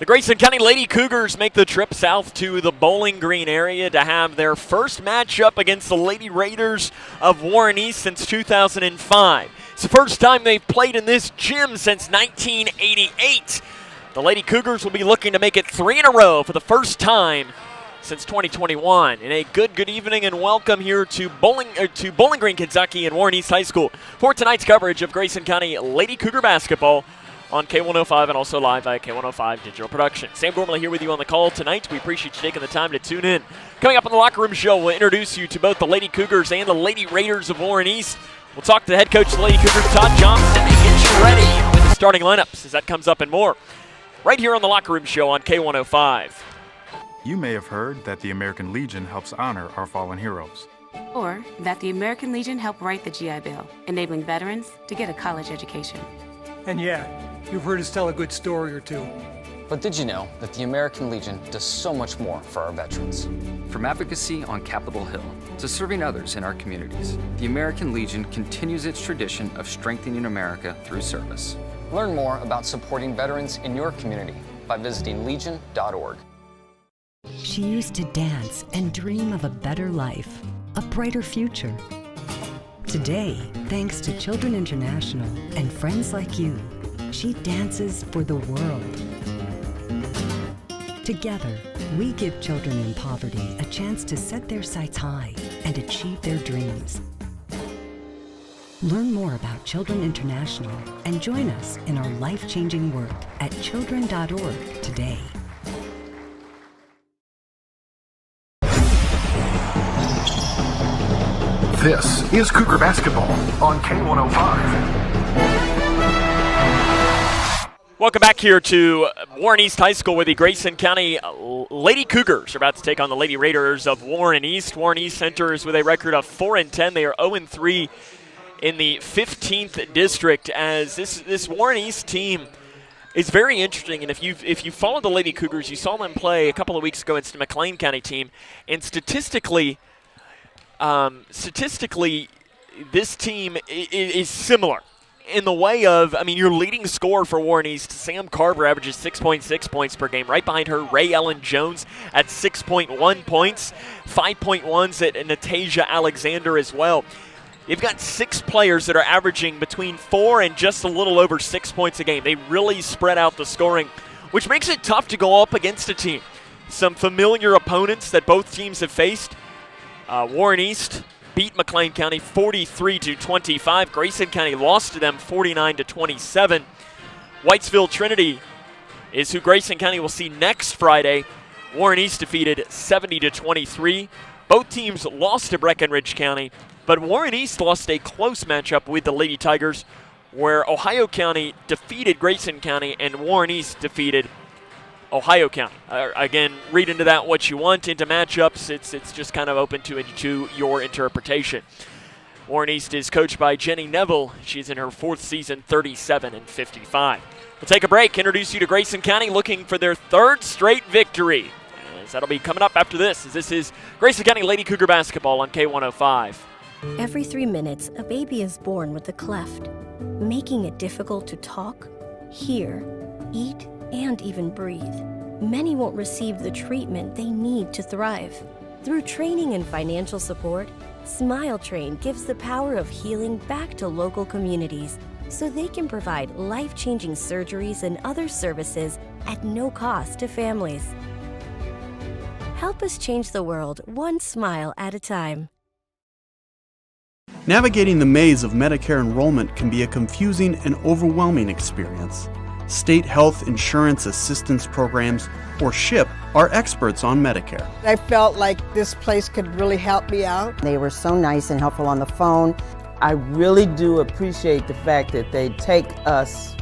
The Grayson County Lady Cougars make the trip south to the Bowling Green area to have their first matchup against the Lady Raiders of Warren East since 2005. It's the first time they've played in this gym since 1988. The Lady Cougars will be looking to make it 3 in a row for the first time since 2021. And a good evening and welcome here to Bowling Green, Kentucky and Warren East High School for tonight's coverage of Grayson County Lady Cougar basketball on K105 and also live via K105 Digital Production. Sam Gormley here with you on the call tonight. We appreciate you taking the time to tune in. Coming up on the Locker Room Show, we'll introduce you to both the Lady Cougars and the Lady Raiders of Warren East. We'll talk to the head coach of the Lady Cougars, Todd Johnson, and get you ready with the starting lineups as that comes up and more right here on the Locker Room Show on K105. You may have heard that the American Legion helps honor our fallen heroes. Or that the American Legion helped write the GI Bill, enabling veterans to get a college education. And yeah, you've heard us tell a good story or two. But did you know that the American Legion does so much more for our veterans? From advocacy on Capitol Hill to serving others in our communities, the American Legion continues its tradition of strengthening America through service. Learn more about supporting veterans in your community by visiting legion.org. She used to dance and dream of a better life, a brighter future. Today, thanks to Children International and friends like you, she dances for the world. Together, we give children in poverty a chance to set their sights high and achieve their dreams. Learn more about Children International and join us in our life-changing work at children.org today. This is Cougar Basketball on K105. Welcome back here to Warren East High School where the Grayson County Lady Cougars are about to take on the Lady Raiders of Warren East. Warren East enters with a record of 4-10. They are 0-3 in the 15th district as this Warren East team is very interesting. And if you follow the Lady Cougars, you saw them play a couple of weeks ago against the McLean County team. And statistically, this team is similar in the way of, your leading scorer for Warren East, Sam Carver, averages 6.6 points per game. Right behind her, Ray Ellen Jones at 6.1 points, 5.1s at Natasia Alexander as well. You've got 6 players that are averaging between 4 and just a little over 6 points a game. They really spread out the scoring, which makes it tough to go up against a team. Some familiar opponents that both teams have faced. Warren East beat McLean County 43-25. Grayson County lost to them 49-27. Whitesville Trinity is who Grayson County will see next Friday. Warren East defeated 70-23. Both teams lost to Breckenridge County, but Warren East lost a close matchup with the Lady Tigers, where Ohio County defeated Grayson County and Warren East defeated Ohio County. Again, read into that what you want. Into matchups, it's just kind of open to your interpretation. Warren East is coached by Jenny Neville. She's in her 4th season, 37-55. We'll take a break, introduce you to Grayson County looking for their 3rd straight victory. As that'll be coming up after this, as this is Grayson County Lady Cougar basketball on K105. Every 3 minutes, a baby is born with a cleft, making it difficult to talk, hear, eat, and even breathe. Many won't receive the treatment they need to thrive. Through training and financial support, Smile Train gives the power of healing back to local communities so they can provide life-changing surgeries and other services at no cost to families. Help us change the world one smile at a time. Navigating the maze of Medicare enrollment can be a confusing and overwhelming experience. State Health Insurance Assistance Programs, or SHIP, are experts on Medicare. I felt like this place could really help me out. They were so nice and helpful on the phone. I really do appreciate the fact that they take us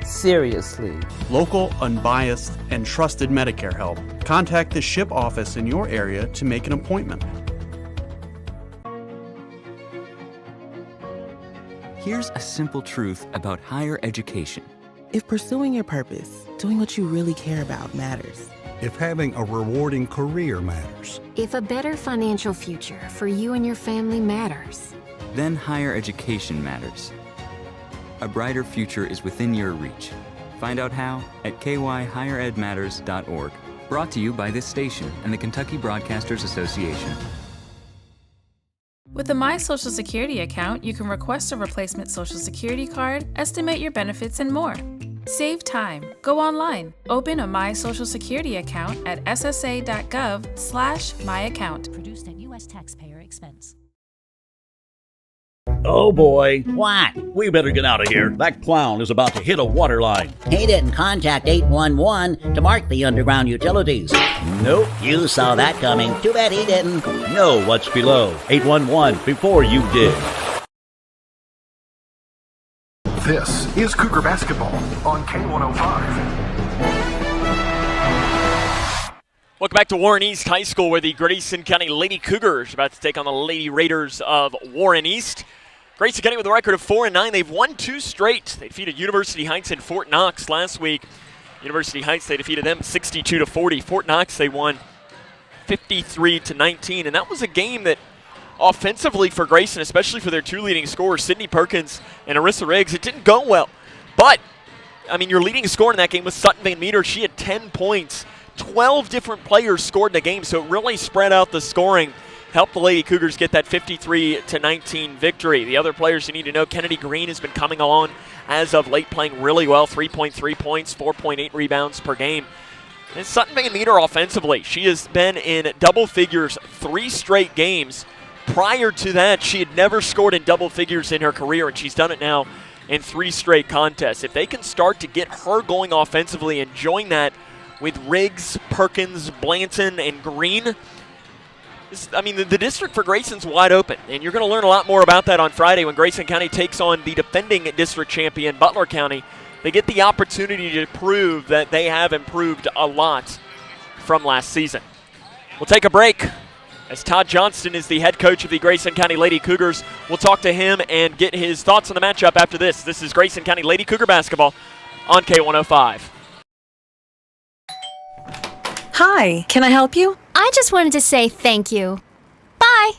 seriously. Local, unbiased, and trusted Medicare help. Contact the SHIP office in your area to make an appointment. Here's a simple truth about higher education. If pursuing your purpose, doing what you really care about matters. If having a rewarding career matters. If a better financial future for you and your family matters. Then higher education matters. A brighter future is within your reach. Find out how at kyhigheredmatters.org. Brought to you by this station and the Kentucky Broadcasters Association. With a My Social Security account, you can request a replacement Social Security card, estimate your benefits, and more. Save time. Go online. Open a My Social Security account at ssa.gov/myaccount. Produced at U.S. taxpayer expense. Oh boy. What? We better get out of here. That clown is about to hit a water line. He didn't contact 811 to mark the underground utilities. Nope. You saw that coming. Too bad he didn't. Know what's below. 811 before you did. This is Cougar Basketball on K105. Welcome back to Warren East High School, where the Grayson County Lady Cougars are about to take on the Lady Raiders of Warren East. Grayson County with a record of 4-9. They've won 2 straight. They defeated University Heights and Fort Knox last week. University Heights, they defeated them 62-40. Fort Knox, they won 53-19. And that was a game that offensively for Grayson, especially for their 2 leading scorers, Sydney Perkins and Arissa Riggs, it didn't go well. But, I mean, your leading scorer in that game was Sutton Van Meter. She had 10 points. 12 different players scored in the game, so it really spread out the scoring. Helped the Lady Cougars get that 53-19 victory. The other players you need to know, Kennedy Green has been coming on as of late, playing really well, 3.3 points, 4.8 rebounds per game. And Sutton Van Meter offensively, she has been in double figures 3 straight games. Prior to that, she had never scored in double figures in her career, and she's done it now in 3 straight contests. If they can start to get her going offensively and join that with Riggs, Perkins, Blanton, and Green, the district for Grayson's wide open, and you're going to learn a lot more about that on Friday when Grayson County takes on the defending district champion, Butler County. They get the opportunity to prove that they have improved a lot from last season. We'll take a break as Todd Johnston is the head coach of the Grayson County Lady Cougars. We'll talk to him and get his thoughts on the matchup after this. This is Grayson County Lady Cougar basketball on K105. Hi, can I help you? I just wanted to say thank you. Bye.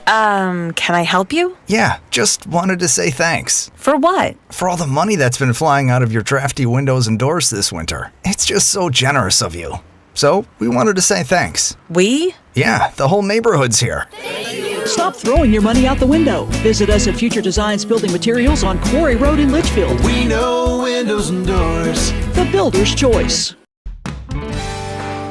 Can I help you? Yeah, just wanted to say thanks. For what? For all the money that's been flying out of your drafty windows and doors this winter. It's just so generous of you. So, we wanted to say thanks. We? Yeah, the whole neighborhood's here. Stop throwing your money out the window. Visit us at Future Designs Building Materials on Quarry Road in Litchfield. We know windows and doors. The builder's choice.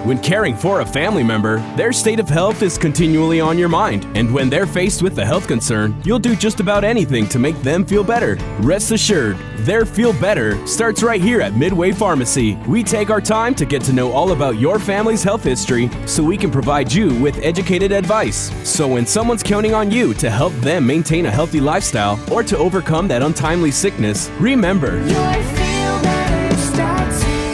When caring for a family member, their state of health is continually on your mind. And when they're faced with a health concern, you'll do just about anything to make them feel better. Rest assured, their feel better starts right here at Midway Pharmacy. We take our time to get to know all about your family's health history so we can provide you with educated advice. So when someone's counting on you to help them maintain a healthy lifestyle or to overcome that untimely sickness, remember,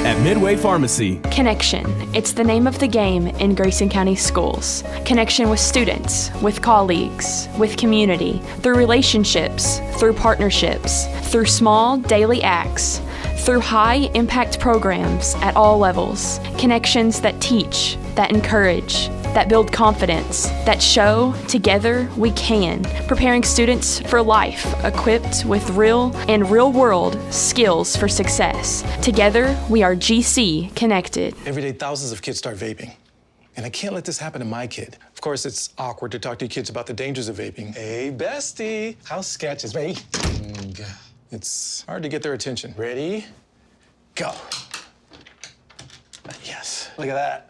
at Midway Pharmacy. Connection. It's the name of the game in Grayson County Schools. Connection with students, with colleagues, with community, through relationships, through partnerships, through small daily acts, through high-impact programs at all levels. Connections that teach, that encourage, that build confidence, that show together we can, preparing students for life, equipped with real and real-world skills for success. Together, we are GC Connected. Every day, thousands of kids start vaping. And I can't let this happen to my kid. Of course, it's awkward to talk to your kids about the dangers of vaping. Hey, bestie, how's sketches, baby? It's hard to get their attention. Ready? Go. Yes, look at that.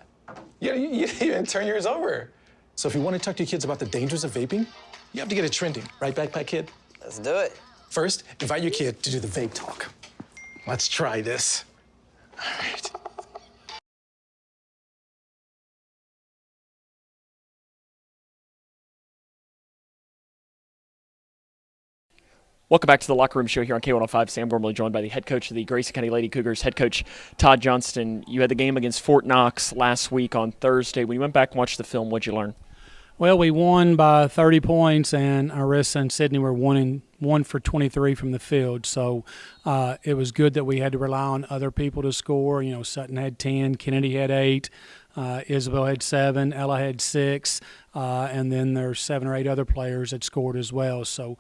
You even turn yours over. So if you want to talk to your kids about the dangers of vaping, you have to get it trending. Right, backpack kid? Let's do it. First, invite your kid to do the vape talk. Let's try this. All right. Welcome back to the Locker Room Show here on K105. Sam Gormley joined by the head coach of the Grayson County Lady Cougars, head coach Todd Johnston. You had the game against Fort Knox last week on Thursday. When you went back and watched the film, what'd you learn? Well, we won by 30 points, and Arissa and Sydney were 1 for 23 from the field. So it was good that we had to rely on other people to score. You know, Sutton had 10, Kennedy had 8, Isabel had 7, Ella had 6, and then there's 7 or 8 other players that scored as well. So,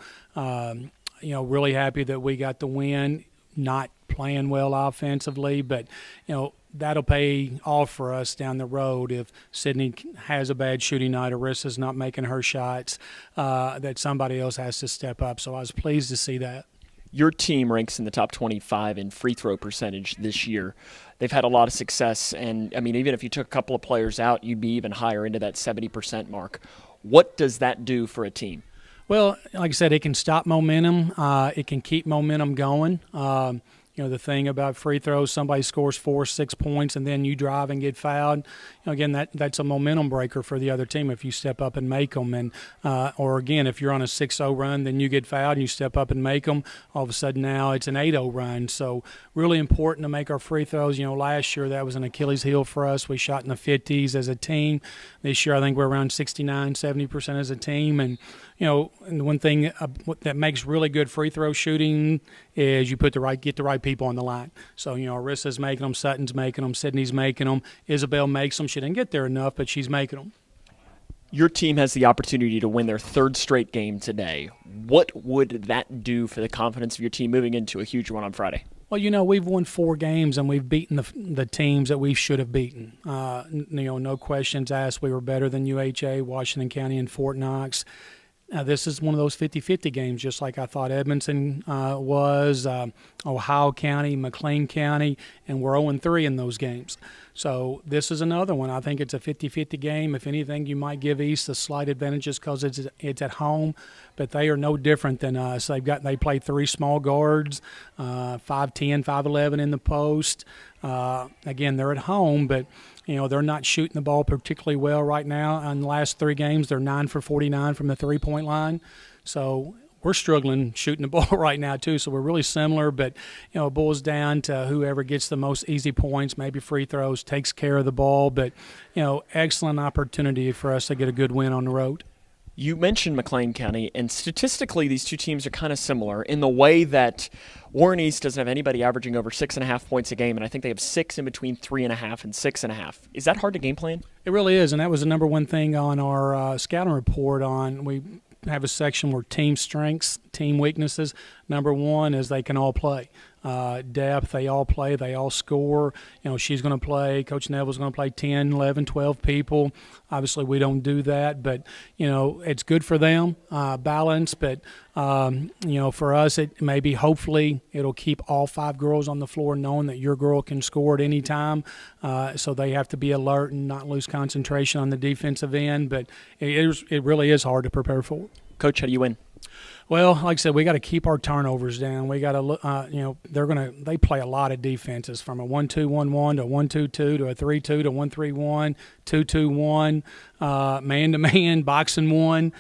really happy that we got the win. not playing well offensively, but that'll pay off for us down the road if Sydney has a bad shooting night, Arissa's not making her shots, that somebody else has to step up. So I was pleased to see that. Your team ranks in the top 25 in free throw percentage this year. They've had a lot of success, and I mean, even if you took a couple of players out, you'd be even higher into that 70% mark. What does that do for a team? Well, like I said, it can stop momentum. It can keep momentum going. The thing about free throws, somebody scores 4 or 6 points and then you drive and get fouled. Again, that's a momentum breaker for the other team if you step up and make them. And or again, if you're on a 6-0 run, then you get fouled and you step up and make them. All of a sudden now it's an 8-0 run. So really important to make our free throws. Last year that was an Achilles heel for us. We shot in the 50s as a team. This year I think we're around 69, 70% as a team. And and the one thing that makes really good free throw shooting is you get the right people on the line. So, Arissa's making them, Sutton's making them, Sydney's making them, Isabel makes them. She didn't get there enough, but she's making them. Your team has the opportunity to win their 3rd straight game today. What would that do for the confidence of your team moving into a huge one on Friday? Well, we've won 4 games and we've beaten the teams that we should have beaten. No questions asked. We were better than UHA, Washington County, and Fort Knox. This is one of those 50-50 games, just like I thought Edmonton was, Ohio County, McLean County, and we're 0-3 in those games. So this is another one. I think it's a 50-50 game. If anything, you might give East a slight advantage just because it's at home, but they are no different than us. They play 3 small guards, 5'10", 5'11" in the post. Again, they're at home, but they're not shooting the ball particularly well right now. In the last 3 games, they're 9 for 49 from the 3-point line. So we're struggling shooting the ball right now too. So we're really similar, but it boils down to whoever gets the most easy points, maybe free throws, takes care of the ball. But excellent opportunity for us to get a good win on the road. You mentioned McLean County, and statistically these 2 teams are kind of similar in the way that Warren East doesn't have anybody averaging over 6.5 points a game, and I think they have 6 in between 3.5 and 6.5. Is that hard to game plan? It really is, and that was the number one thing on our scouting report. We have a section where team strengths, team weaknesses. Number 1 is they can all play. Depth, they all play, they all score. She's going to play, Coach Neville's going to play 10, 11, 12 people. Obviously, we don't do that, but, it's good for them, balance. But, for us, it maybe hopefully it'll keep all 5 girls on the floor knowing that your girl can score at any time. So they have to be alert and not lose concentration on the defensive end. But it really is hard to prepare for. Coach, how do you win? Well, like I said, we got to keep our turnovers down. We got to look. They play a lot of defenses, from a 1-2-1-1 to a 1-2-2 to a 3-2 to 1-3-1, 2-2-1, man-to-man, boxing 1.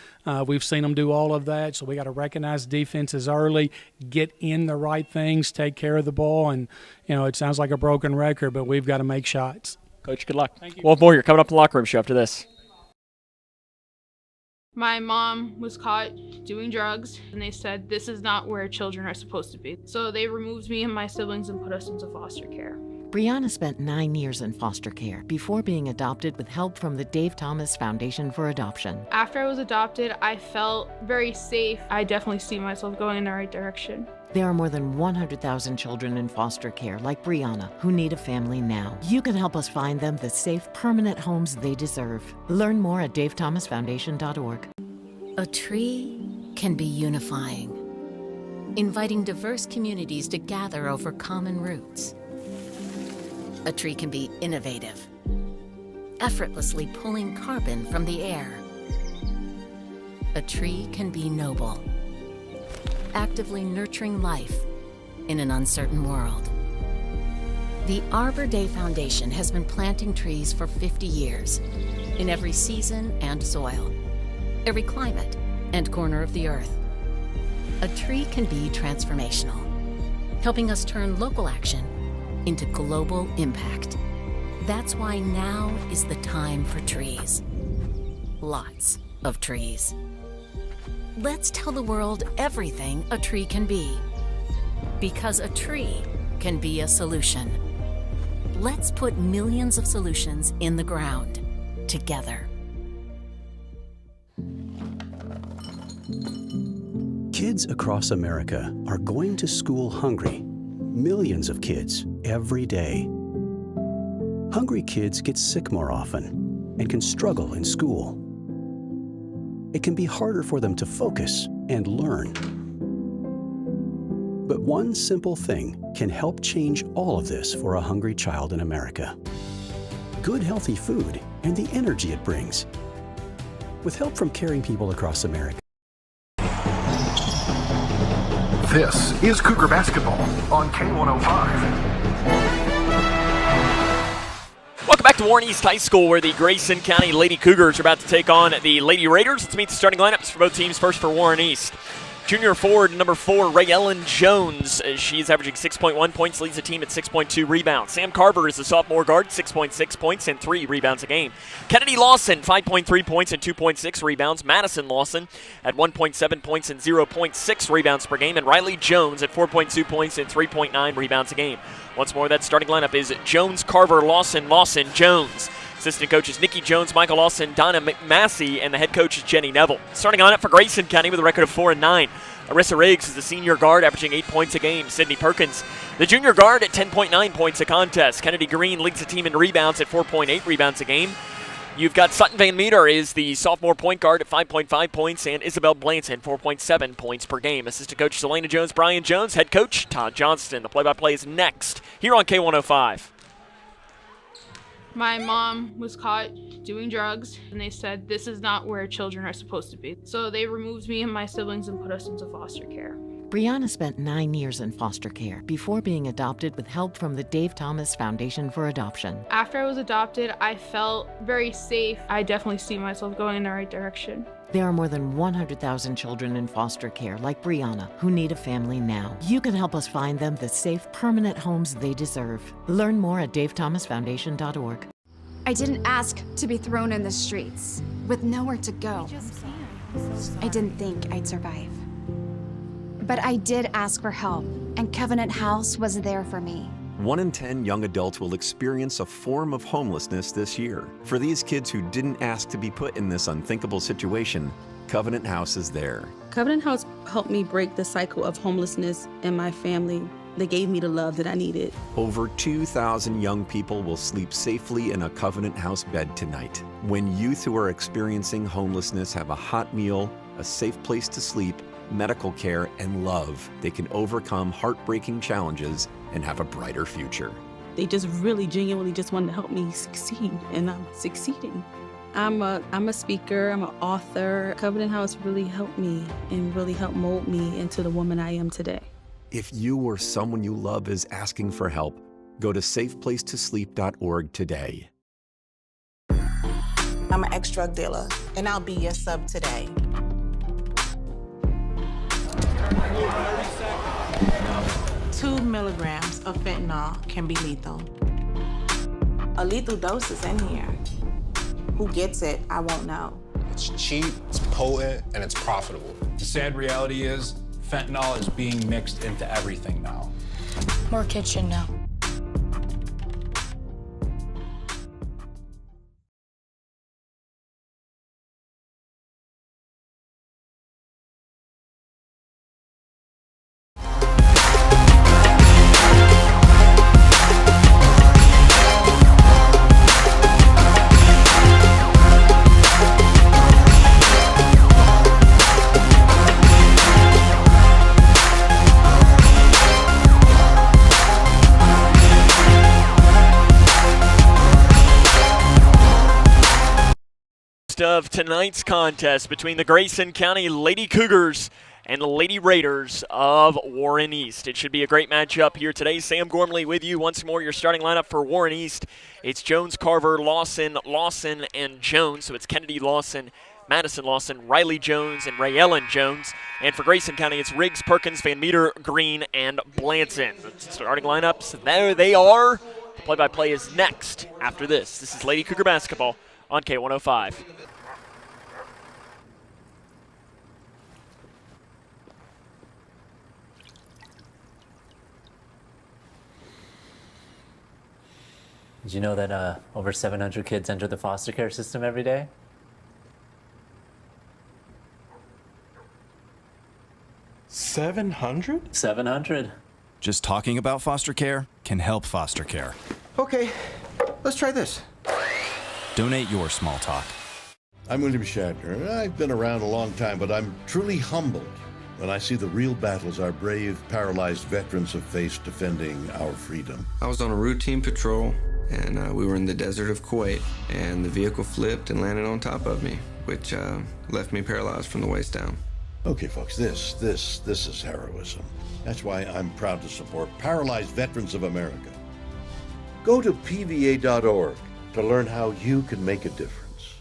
We've seen them do all of that. So we got to recognize defenses early, get in the right things, take care of the ball, and it sounds like a broken record, but we've got to make shots. Coach, good luck. Thank you. Well, boy, you're coming up in the locker room show after this. My mom was caught doing drugs, and they said this is not where children are supposed to be. So they removed me and my siblings and put us into foster care. Brianna spent 9 years in foster care before being adopted with help from the Dave Thomas Foundation for Adoption. After I was adopted, I felt very safe. I definitely see myself going in the right direction. There are more than 100,000 children in foster care like Brianna who need a family now. You can help us find them the safe, permanent homes they deserve. Learn more at davethomasfoundation.org. A tree can be unifying, inviting diverse communities to gather over common roots. A tree can be innovative, effortlessly pulling carbon from the air. A tree can be noble, actively nurturing life in an uncertain world. The Arbor Day Foundation has been planting trees for 50 years, in every season and soil, every climate and corner of the earth. A tree can be transformational, helping us turn local action into global impact. That's why now is the time for trees. Lots of trees. Let's tell the world everything a tree can be. Because a tree can be a solution. Let's put millions of solutions in the ground together. Kids across America are going to school hungry. millions of kids every day. Hungry kids get sick more often and can struggle in school. It can be harder for them to focus and learn. But one simple thing can help change all of this for a hungry child in America. Good, healthy food and the energy it brings. With help from caring people across America. This is Cougar Basketball on K105. Welcome back to Warren East High School, where the Grayson County Lady Cougars are about to take on the Lady Raiders. Let's meet the starting lineups for both teams. First for Warren East. Junior forward number 4, Ray Ellen Jones. She's averaging 6.1 points, leads the team at 6.2 rebounds. Sam Carver is the sophomore guard, 6.6 points and 3 rebounds a game. Kennedy Lawson, 5.3 points and 2.6 rebounds. Madison Lawson at 1.7 points and 0.6 rebounds per game. And Riley Jones at 4.2 points and 3.9 rebounds a game. Once more, that starting lineup is Jones, Carver, Lawson, Jones. Assistant coaches Nikki Jones, Michael Lawson, Donna McMassey, and the head coach is Jenny Neville. Starting lineup for Grayson County with a record of 4-9. Arissa Riggs is the senior guard, averaging 8 points a game. Sydney Perkins, the junior guard, at 10.9 points a contest. Kennedy Green leads the team in rebounds at 4.8 rebounds a game. You've got Sutton Van Meter is the sophomore point guard at 5.5 points, and Isabel Blanton, 4.7 points per game. Assistant coach Selena Jones, Brian Jones, head coach Todd Johnston. The play-by-play is next here on K105. My mom was caught doing drugs, and they said this is not where children are supposed to be. So they removed me and my siblings and put us into foster care. Brianna spent 9 years in foster care before being adopted with help from the Dave Thomas Foundation for Adoption. After I was adopted, I felt very safe. I definitely see myself going in the right direction. There are more than 100,000 children in foster care like Brianna who need a family now. You can help us find them the safe, permanent homes they deserve. Learn more at davethomasfoundation.org. I didn't ask to be thrown in the streets with nowhere to go. I didn't think I'd survive. But I did ask for help, and Covenant House was there for me. 1 in 10 young adults will experience a form of homelessness this year. For these kids who didn't ask to be put in this unthinkable situation, Covenant House is there. Covenant House helped me break the cycle of homelessness in my family. They gave me the love that I needed. Over 2,000 young people will sleep safely in a Covenant House bed tonight. When youth who are experiencing homelessness have a hot meal, a safe place to sleep, medical care, and love, they can overcome heartbreaking challenges and have a brighter future. They just really genuinely just wanted to help me succeed, and I'm succeeding. I'm a speaker, I'm an author. Covenant House really helped me and really helped mold me into the woman I am today. If you or someone you love is asking for help, go to safeplacetosleep.org today. I'm an ex-drug dealer, and I'll be your sub today. Two milligrams of fentanyl can be lethal. A lethal dose is in here. Who gets it, I won't know. It's cheap, it's potent, and it's profitable. The sad reality is, fentanyl is being mixed into everything now. More kitchen now. Of tonight's contest between the Grayson County Lady Cougars and the Lady Raiders of Warren East. It should be a great matchup here today. Sam Gormley with you once more. Your starting lineup for Warren East. It's Jones, Carver, Lawson, and Jones. So it's Kennedy Lawson, Madison Lawson, Riley Jones, and Ray Ellen Jones. And for Grayson County, it's Riggs, Perkins, Van Meter, Green, and Blanton. The starting lineups, there they are. The play-by-play is next after this. This is Lady Cougar Basketball on K105. Did you know that over 700 kids enter the foster care system every day? 700? 700. Just talking about foster care can help foster care. Okay, let's try this. Donate your small talk. I'm William Shatner. I've been around a long time, but I'm truly humbled when I see the real battles our brave, paralyzed veterans have faced defending our freedom. I was on a routine patrol, and we were in the desert of Kuwait, and the vehicle flipped and landed on top of me, which left me paralyzed from the waist down. Okay, folks, this is heroism. That's why I'm proud to support Paralyzed Veterans of America. Go to pva.org to learn how you can make a difference.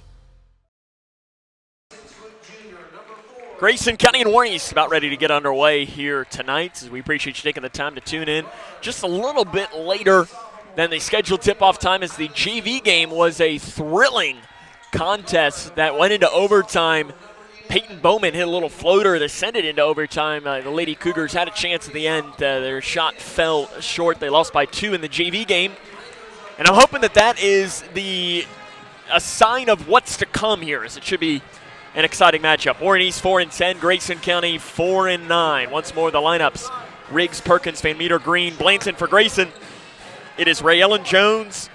Grayson County and Warren East about ready to get underway here tonight, as we appreciate you taking the time to tune in just a little bit later than the scheduled tip-off time, as the JV game was a thrilling contest that went into overtime. Peyton Bowman hit a little floater that sent it into overtime. The Lady Cougars had a chance at the end. Their shot fell short. They lost by 2 in the JV game. And I'm hoping that is a sign of what's to come here, as it should be an exciting matchup. Warren East 4-10, Grayson County 4-9. Once more the lineups: Riggs, Perkins, Van Meter, Green, Blanton for Grayson. It is Ray Ellen Jones,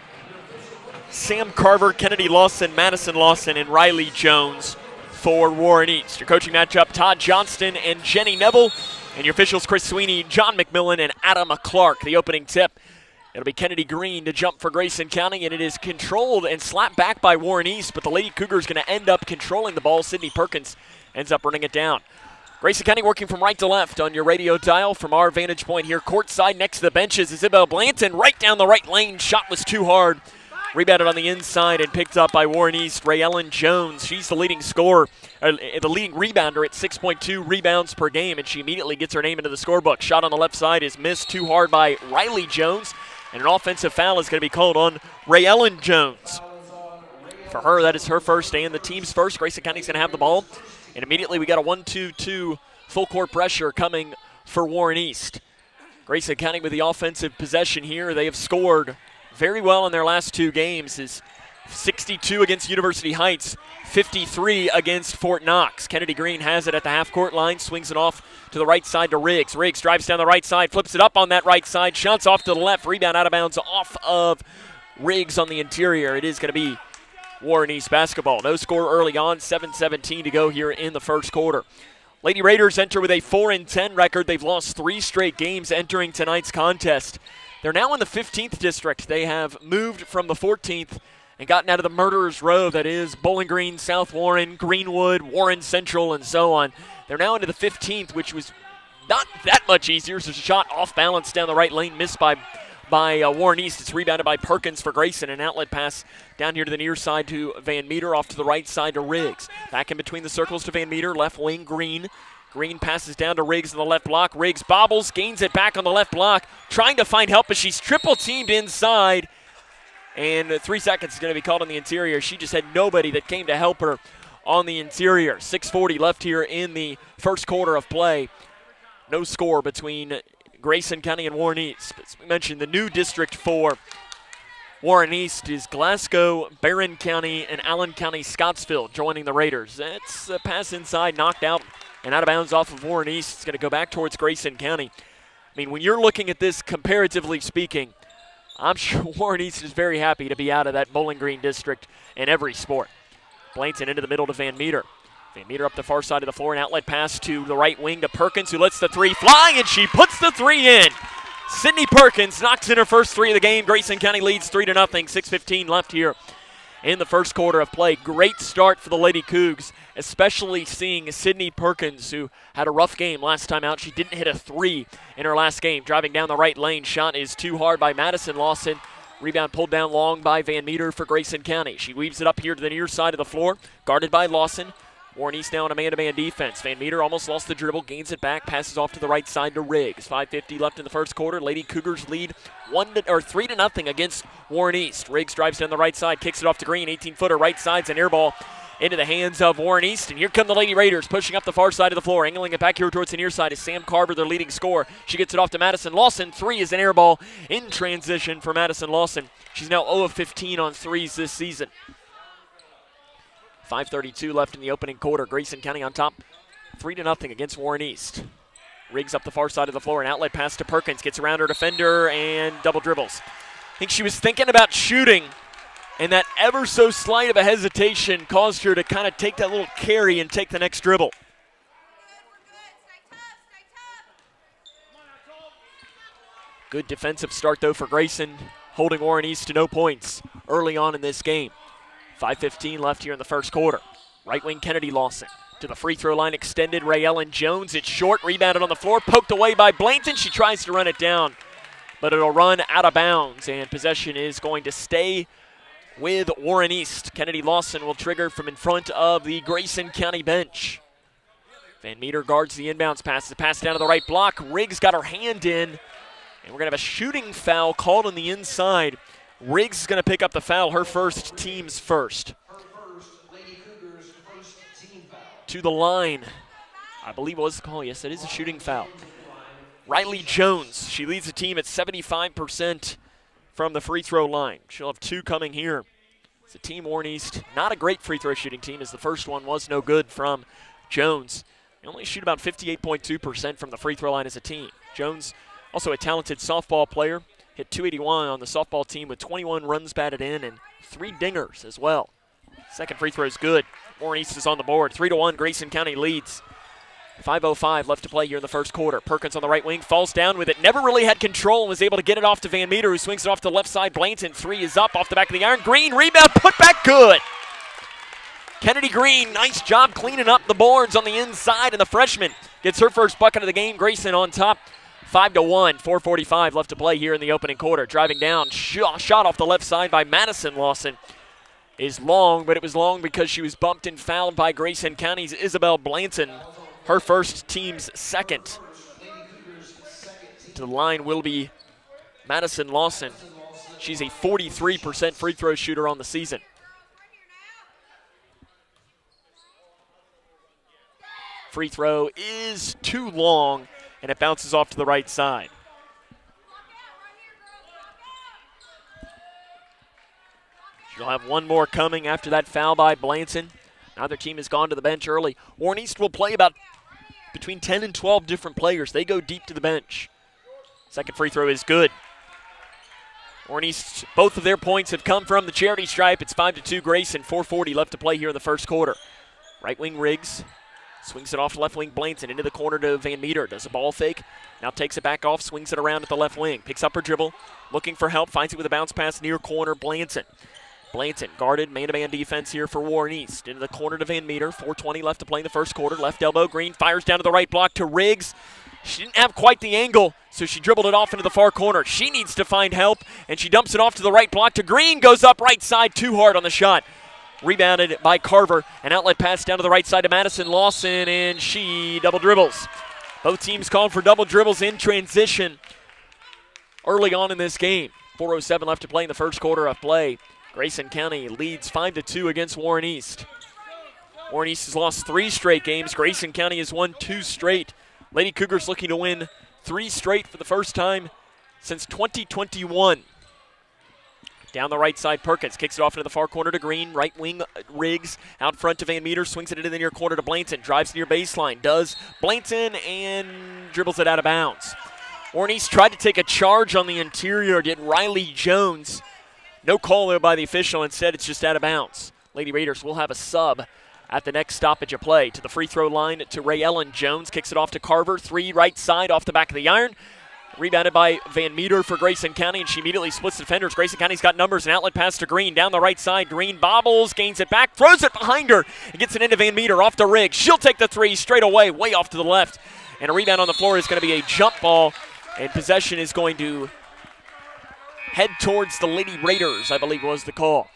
Sam Carver, Kennedy Lawson, Madison Lawson, and Riley Jones for Warren East. Your coaching matchup: Todd Johnston and Jenny Neville. And your officials: Chris Sweeney, John McMillan, and Adam Clark. The opening tip: it'll be Kennedy Green to jump for Grayson County, and it is controlled and slapped back by Warren East, but the Lady Cougars going to end up controlling the ball. Sydney Perkins ends up running it down. Grayson County working from right to left on your radio dial from our vantage point here courtside next to the benches. Isabel Blanton right down the right lane. Shot was too hard. Rebounded on the inside and picked up by Warren East. Ray Ellen Jones, she's the leading scorer, the leading rebounder at 6.2 rebounds per game, and she immediately gets her name into the scorebook. Shot on the left side is missed too hard by Riley Jones. And an offensive foul is going to be called on Ray Ellen Jones. For her, that is her first and the team's first. Grayson County's going to have the ball. And immediately we got a 1-2-2 full court pressure coming for Warren East. Grayson County with the offensive possession here. They have scored very well in their last 2 games. Is 62 against University Heights, 53 against Fort Knox. Kennedy Green has it at the half-court line, swings it off to the right side to Riggs. Riggs drives down the right side, flips it up on that right side, shots off to the left, rebound out of bounds off of Riggs on the interior. It is going to be Warren East basketball. No score early on, 7:17 to go here in the first quarter. Lady Raiders enter with a 4-10 record. They've lost 3 straight games entering tonight's contest. They're now in the 15th district. They have moved from the 14th and gotten out of the murderer's row that is Bowling Green, South Warren, Greenwood, Warren Central, and so on. They're now into the 15th, which was not that much easier. There's a shot off balance down the right lane, missed by Warren East. It's rebounded by Perkins for Grayson. An outlet pass down here to the near side to Van Meter, off to the right side to Riggs. Back in between the circles to Van Meter, left wing Green. Green passes down to Riggs in the left block. Riggs bobbles, gains it back on the left block, trying to find help, but she's triple teamed inside. And 3 seconds is going to be called on the interior. She just had nobody that came to help her on the interior. 6:40 left here in the first quarter of play. No score between Grayson County and Warren East. As we mentioned, the new district for Warren East is Glasgow, Barron County, and Allen County Scottsville joining the Raiders. That's a pass inside, knocked out and out of bounds off of Warren East. It's going to go back towards Grayson County. I mean, when you're looking at this comparatively speaking, I'm sure Warren East is very happy to be out of that Bowling Green district in every sport. Blanton into the middle to Van Meter. Van Meter up the far side of the floor, an outlet pass to the right wing to Perkins, who lets the 3 fly, and she puts the 3 in. Sydney Perkins knocks in her first 3 of the game. Grayson County leads 3-0. 6:15 left here in the first quarter of play. Great start for the Lady Cougs, especially seeing Sydney Perkins, who had a rough game last time out. She didn't hit a 3 in her last game. Driving down the right lane, shot is too hard by Madison Lawson. Rebound pulled down long by Van Meter for Grayson County. She weaves it up here to the near side of the floor, guarded by Lawson. Warren East now in a man-to-man defense. Van Meter almost lost the dribble, gains it back, passes off to the right side to Riggs. 5:50 left in the first quarter. Lady Cougars lead 3-0 against Warren East. Riggs drives down the right side, kicks it off to Green. 18-footer right side's an air ball into the hands of Warren East. And here come the Lady Raiders pushing up the far side of the floor. Angling it back here towards the near side is Sam Carver, their leading scorer. She gets it off to Madison Lawson. 3 is an air ball in transition for Madison Lawson. She's now 0 of 15 on threes this season. 5:32 left in the opening quarter. Grayson County on top 3-0 against Warren East. Riggs up the far side of the floor, an outlet pass to Perkins, gets around her defender and double dribbles. I think she was thinking about shooting, and that ever so slight of a hesitation caused her to kind of take that little carry and take the next dribble. Good defensive start, though, for Grayson, holding Warren East to no points early on in this game. 5:15 left here in the first quarter. Right wing Kennedy Lawson to the free throw line, extended. Ray Ellen Jones, it's short, rebounded on the floor, poked away by Blanton. She tries to run it down, but it'll run out of bounds, and possession is going to stay with Warren East. Kennedy Lawson will trigger from in front of the Grayson County bench. Van Meter guards the inbounds pass. The pass down to the right block. Riggs got her hand in, and we're going to have a shooting foul called on the inside. Riggs is going to pick up the foul, her first, team's first. To the line, I believe was the call. Yes, it is a shooting foul. Riley Jones, she leads the team at 75% from the free throw line. She'll have 2 coming here. It's a team Warren East, not a great free throw shooting team, as the first one was no good from Jones. They only shoot about 58.2% from the free throw line as a team. Jones, also a talented softball player, hit .281 on the softball team with 21 runs batted in and 3 dingers as well. Second free throw is good. Warren East is on the board. 3-1, Grayson County leads. 5:05 left to play here in the first quarter. Perkins on the right wing, falls down with it. Never really had control and was able to get it off to Van Meter, who swings it off to the left side. Blanton, 3 is up off the back of the iron. Green, rebound, put back, good. Kennedy Green, nice job cleaning up the boards on the inside, and the freshman gets her first bucket of the game. Grayson on top. 5-1, 4:45 left to play here in the opening quarter. Driving down, shot off the left side by Madison Lawson is long, but it was long because she was bumped and fouled by Grayson County's Isabel Blanton, her first, team's second. To the line will be Madison Lawson. She's a 43% free throw shooter on the season. Free throw is too long, and it bounces off to the right side. She'll have one more coming after that foul by Blanton. Neither team has gone to the bench early. Warren East will play about between 10 and 12 different players. They go deep to the bench. Second free throw is good. Warren East, both of their points have come from the charity stripe. It's 5-2 Grayson, 4:40 left to play here in the first quarter. Right wing Riggs swings it off to left wing Blanton, into the corner to Van Meter. Does a ball fake, now takes it back off, swings it around at the left wing. Picks up her dribble, looking for help, finds it with a bounce pass near corner Blanton. Blanton guarded, man-to-man defense here for Warren East. Into the corner to Van Meter, 4:20 left to play in the first quarter. Left elbow, Green fires down to the right block to Riggs. She didn't have quite the angle, so she dribbled it off into the far corner. She needs to find help, and she dumps it off to the right block to Green. Goes up right side, too hard on the shot. Rebounded by Carver. An outlet pass down to the right side to Madison Lawson, and she double dribbles. Both teams called for double dribbles in transition early on in this game. 4:07 left to play in the first quarter of play. Grayson County leads 5-2 against Warren East. Warren East has lost 3 straight games. Grayson County has won 2 straight. Lady Cougars looking to win 3 straight for the first time since 2021. Down the right side, Perkins kicks it off into the far corner to Green. Right wing, Riggs out front to Van Meter. Swings it into the near corner to Blanton. Drives near baseline. Does Blanton and dribbles it out of bounds. Warren East tried to take a charge on the interior. Did Riley Jones. No call there by the official. Instead, it's just out of bounds. Lady Raiders will have a sub at the next stoppage of play. To the free throw line to Ray Ellen Jones. Kicks it off to Carver. 3 right side off the back of the iron. Rebounded by Van Meter for Grayson County, and she immediately splits the defenders. Grayson County's got numbers. An outlet pass to Green. Down the right side. Green bobbles, gains it back, throws it behind her, and gets it into Van Meter off the Riggs. She'll take the 3 straight away, way off to the left. And a rebound on the floor is going to be a jump ball, and possession is going to head towards the Lady Raiders, I believe was the call.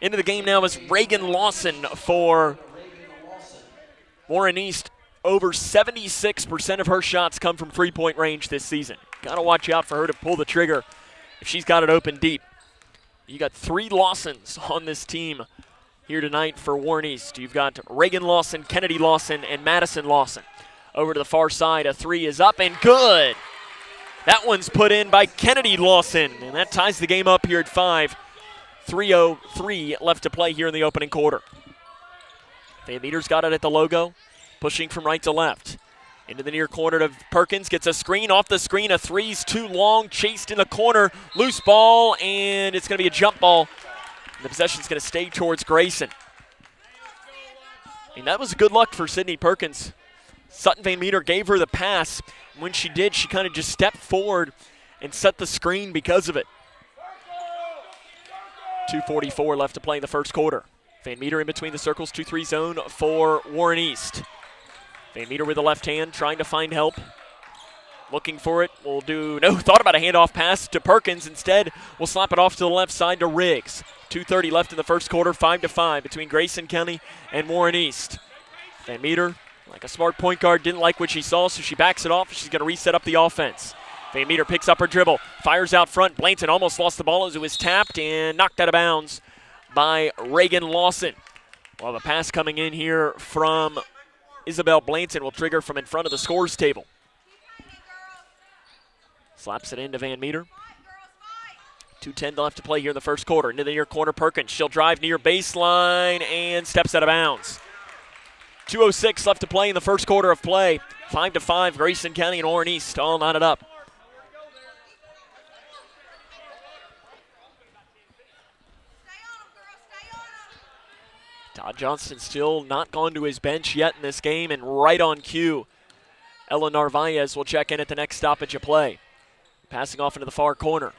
Into the game now is Reagan Lawson for Warren East. Over 76% of her shots come from three-point range this season. Got to watch out for her to pull the trigger if she's got it open deep. You got 3 Lawsons on this team here tonight for Warren East. You've got Reagan Lawson, Kennedy Lawson, and Madison Lawson. Over to the far side, a 3 is up and good. That one's put in by Kennedy Lawson, and that ties the game up here at 5. 3:03 left to play here in the opening quarter. Van Meter's got it at the logo, pushing from right to left. Into the near corner to Perkins, gets a screen, off the screen, a three's too long, chased in the corner, loose ball, and it's going to be a jump ball. And the possession's going to stay towards Grayson. And that was good luck for Sydney Perkins. Sutton Van Meter gave her the pass. And when she did, she kind of just stepped forward and set the screen because of it. 2:44 left to play in the first quarter. Van Meter in between the circles, 2-3 zone for Warren East. Van Meter with the left hand, trying to find help. Looking for it. Thought about a handoff pass to Perkins. Instead, we'll slap it off to the left side to Riggs. 2:30 left in the first quarter, 5-5 between Grayson County and Warren East. Van Meter, like a smart point guard, didn't like what she saw, so she backs it off. She's going to reset up the offense. Van Meter picks up her dribble, fires out front. Blanton almost lost the ball as it was tapped and knocked out of bounds by Reagan Lawson. Well, the pass coming in here from Isabel Blanton will trigger from in front of the scores table. Slaps it into Van Meter. 2:10 left to play here in the first quarter. Into the near corner, Perkins. She'll drive near baseline and steps out of bounds. 2:06 left to play in the first quarter of play. 5-5, Grayson County and Warren East all knotted up. Todd Johnston still not gone to his bench yet in this game, and right on cue, Ella Narvaez will check in at the next stoppage of play. Passing off into the far corner.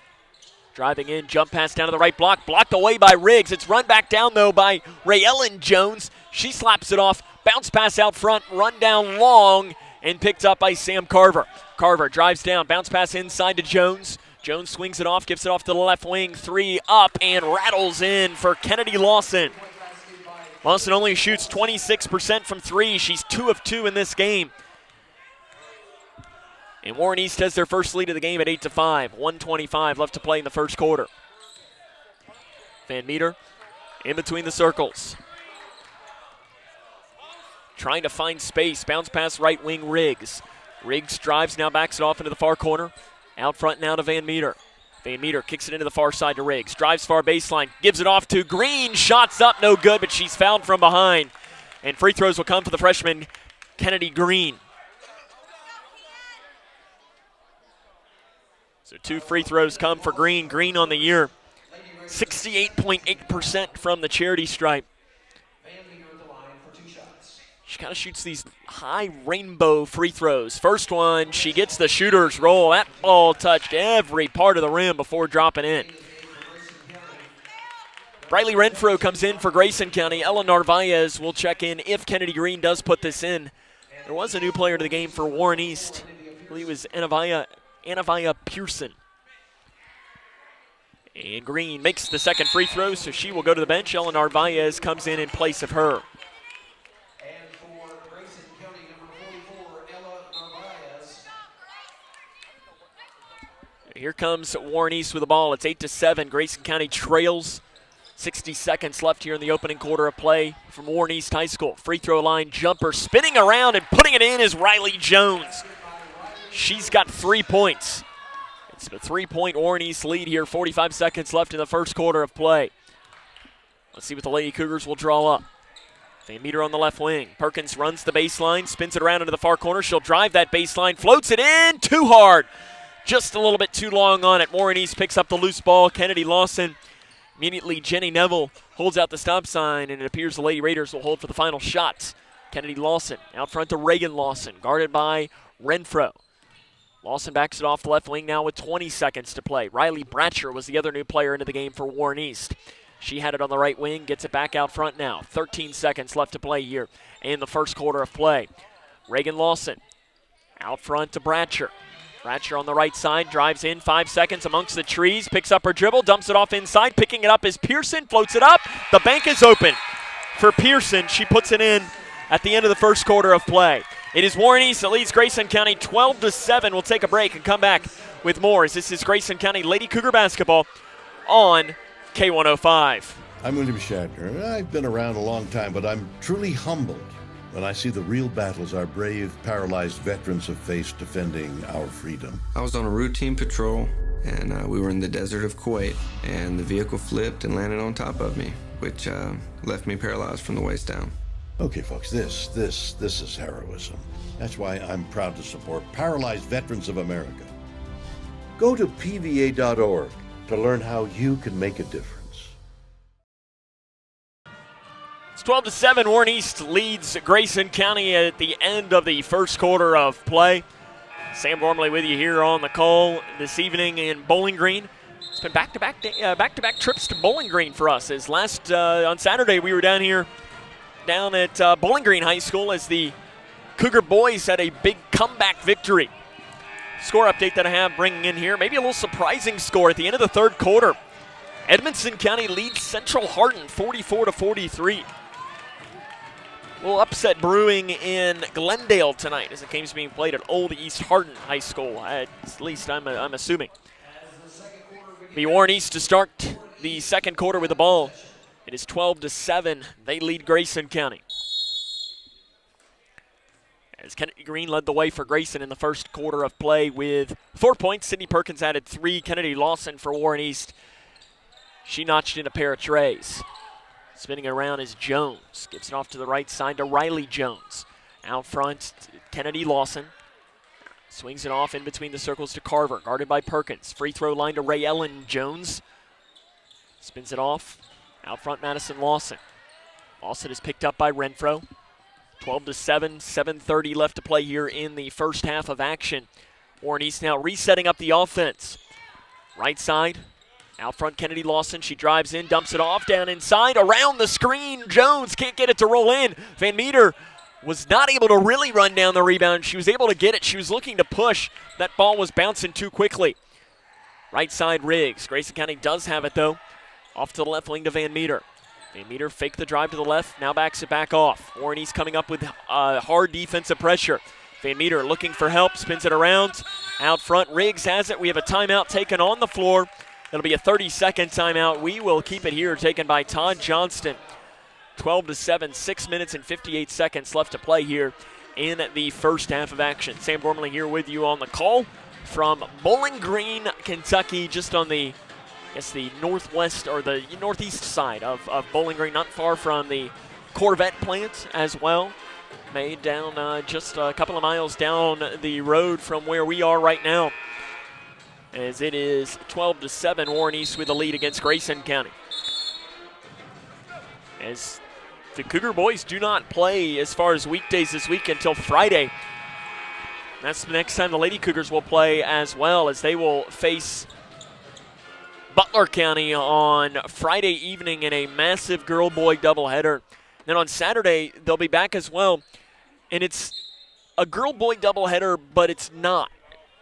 Driving in, jump pass down to the right block, blocked away by Riggs. It's run back down, though, by Ray Ellen Jones. She slaps it off, bounce pass out front, run down long, and picked up by Sam Carver. Carver drives down, bounce pass inside to Jones. Jones swings it off, gives it off to the left wing, three up, and rattles in for Kennedy Lawson. Lawson only shoots 26% from three. She's 2 of 2 in this game. And Warren East has their first lead of the game at 8-5. 1:25 left to play in the first quarter. Van Meter in between the circles. Trying to find space. Bounce pass right wing Riggs. Riggs drives, now backs it off into the far corner. Out front now to Van Meter. Van Meter kicks it into the far side to Riggs. Drives far baseline. Gives it off to Green. Shots up, no good, but she's fouled from behind. And free throws will come for the freshman, Kennedy Green. So 2 free throws come for Green. Green on the year, 68.8% from the charity stripe. She kind of shoots these high rainbow free throws. First one, she gets the shooter's roll. That ball touched every part of the rim before dropping in. Briley Renfro comes in for Grayson County. Ella Narvaez will check in if Kennedy Green does put this in. There was a new player to the game for Warren East. I believe it was Anavia Pearson. And Green makes the second free throw, so she will go to the bench. Ella Narvaez comes in place of her. Here comes Warren East with the ball. It's 8-7. Grayson County trails. 60 seconds left here in the opening quarter of play from Warren East High School. Free throw line jumper, spinning around and putting it in is Riley Jones. She's got 3 points. It's a 3-point Warren East lead here. 45 seconds left in the first quarter of play. Let's see what the Lady Cougars will draw up. Van Meter on the left wing. Perkins runs the baseline, spins it around into the far corner. She'll drive that baseline, floats it in, too hard. Just a little bit too long on it. Warren East picks up the loose ball. Kennedy Lawson. Immediately, Jenny Neville holds out the stop sign, and it appears the Lady Raiders will hold for the final shot. Kennedy Lawson out front to Reagan Lawson, guarded by Renfro. Lawson backs it off the left wing now with 20 seconds to play. Riley Bratcher was the other new player into the game for Warren East. She had it on the right wing, gets it back out front now. 13 seconds left to play here in the first quarter of play. Reagan Lawson out front to Bratcher. Bratcher on the right side, drives in, 5 seconds amongst the trees, picks up her dribble, dumps it off inside, picking it up is Pearson, floats it up. The bank is open for Pearson. She puts it in at the end of the first quarter of play. It is Warren East that leads Grayson County 12-7. We'll take a break and come back with more as this is Grayson County Lady Cougar basketball on K105. I'm William Shatner. I've been around a long time, but I'm truly humbled when I see the real battles our brave, paralyzed veterans have faced defending our freedom. I was on a routine patrol, and we were in the desert of Kuwait, and the vehicle flipped and landed on top of me, which left me paralyzed from the waist down. Okay, folks, this is heroism. That's why I'm proud to support Paralyzed Veterans of America. Go to pva.org to learn how you can make a difference. It's 12-7. Warren East leads Grayson County at the end of the first quarter of play. Sam Gormley with you here on the call this evening in Bowling Green. It's been back-to-back trips to Bowling Green for us. As on Saturday we were down at Bowling Green High School as the Cougar boys had a big comeback victory. Score update that I have bringing in here, maybe a little surprising score at the end of the third quarter. Edmonson County leads Central Hardin 44-43. A little upset brewing in Glendale tonight as the game's being played at Old East Hardin High School, at least I'm assuming. Be Warren East to start the second quarter with the ball. It is 12-7. They lead Grayson County. As Kennedy Green led the way for Grayson in the first quarter of play with 4 points. Sydney Perkins added 3. Kennedy Lawson for Warren East. She notched in a pair of trays. Spinning around is Jones. Gives it off to the right side to Riley Jones. Out front, Kennedy Lawson. Swings it off in between the circles to Carver. Guarded by Perkins. Free throw line to Ray Ellen Jones. Spins it off. Out front, Madison Lawson. Lawson is picked up by Renfro. 12-7, 7:30 left to play here in the first half of action. Warren East now resetting up the offense. Right side. Out front, Kennedy Lawson. She drives in, dumps it off, down inside, around the screen. Jones can't get it to roll in. Van Meter was not able to really run down the rebound. She was able to get it. She was looking to push. That ball was bouncing too quickly. Right side, Riggs. Grayson County does have it, though. Off to the left wing to Van Meter. Van Meter faked the drive to the left, now backs it back off. Warren East coming up with hard defensive pressure. Van Meter looking for help, spins it around. Out front, Riggs has it. We have a timeout taken on the floor. It'll be a 30-second timeout. We will keep it here, taken by Todd Johnston. 12-7, 6 minutes and 58 seconds left to play here in the first half of action. Sam Gormley here with you on the call from Bowling Green, Kentucky, just on the northwest or the northeast side of Bowling Green, not far from the Corvette plant as well. Made down just a couple of miles down the road from where we are right now. As it is 12-7, Warren East with the lead against Grayson County. As the Cougar boys do not play as far as weekdays this week until Friday. That's the next time the Lady Cougars will play as well, as they will face Butler County on Friday evening in a massive girl-boy doubleheader. Then on Saturday, they'll be back as well. And it's a girl-boy doubleheader, but it's not.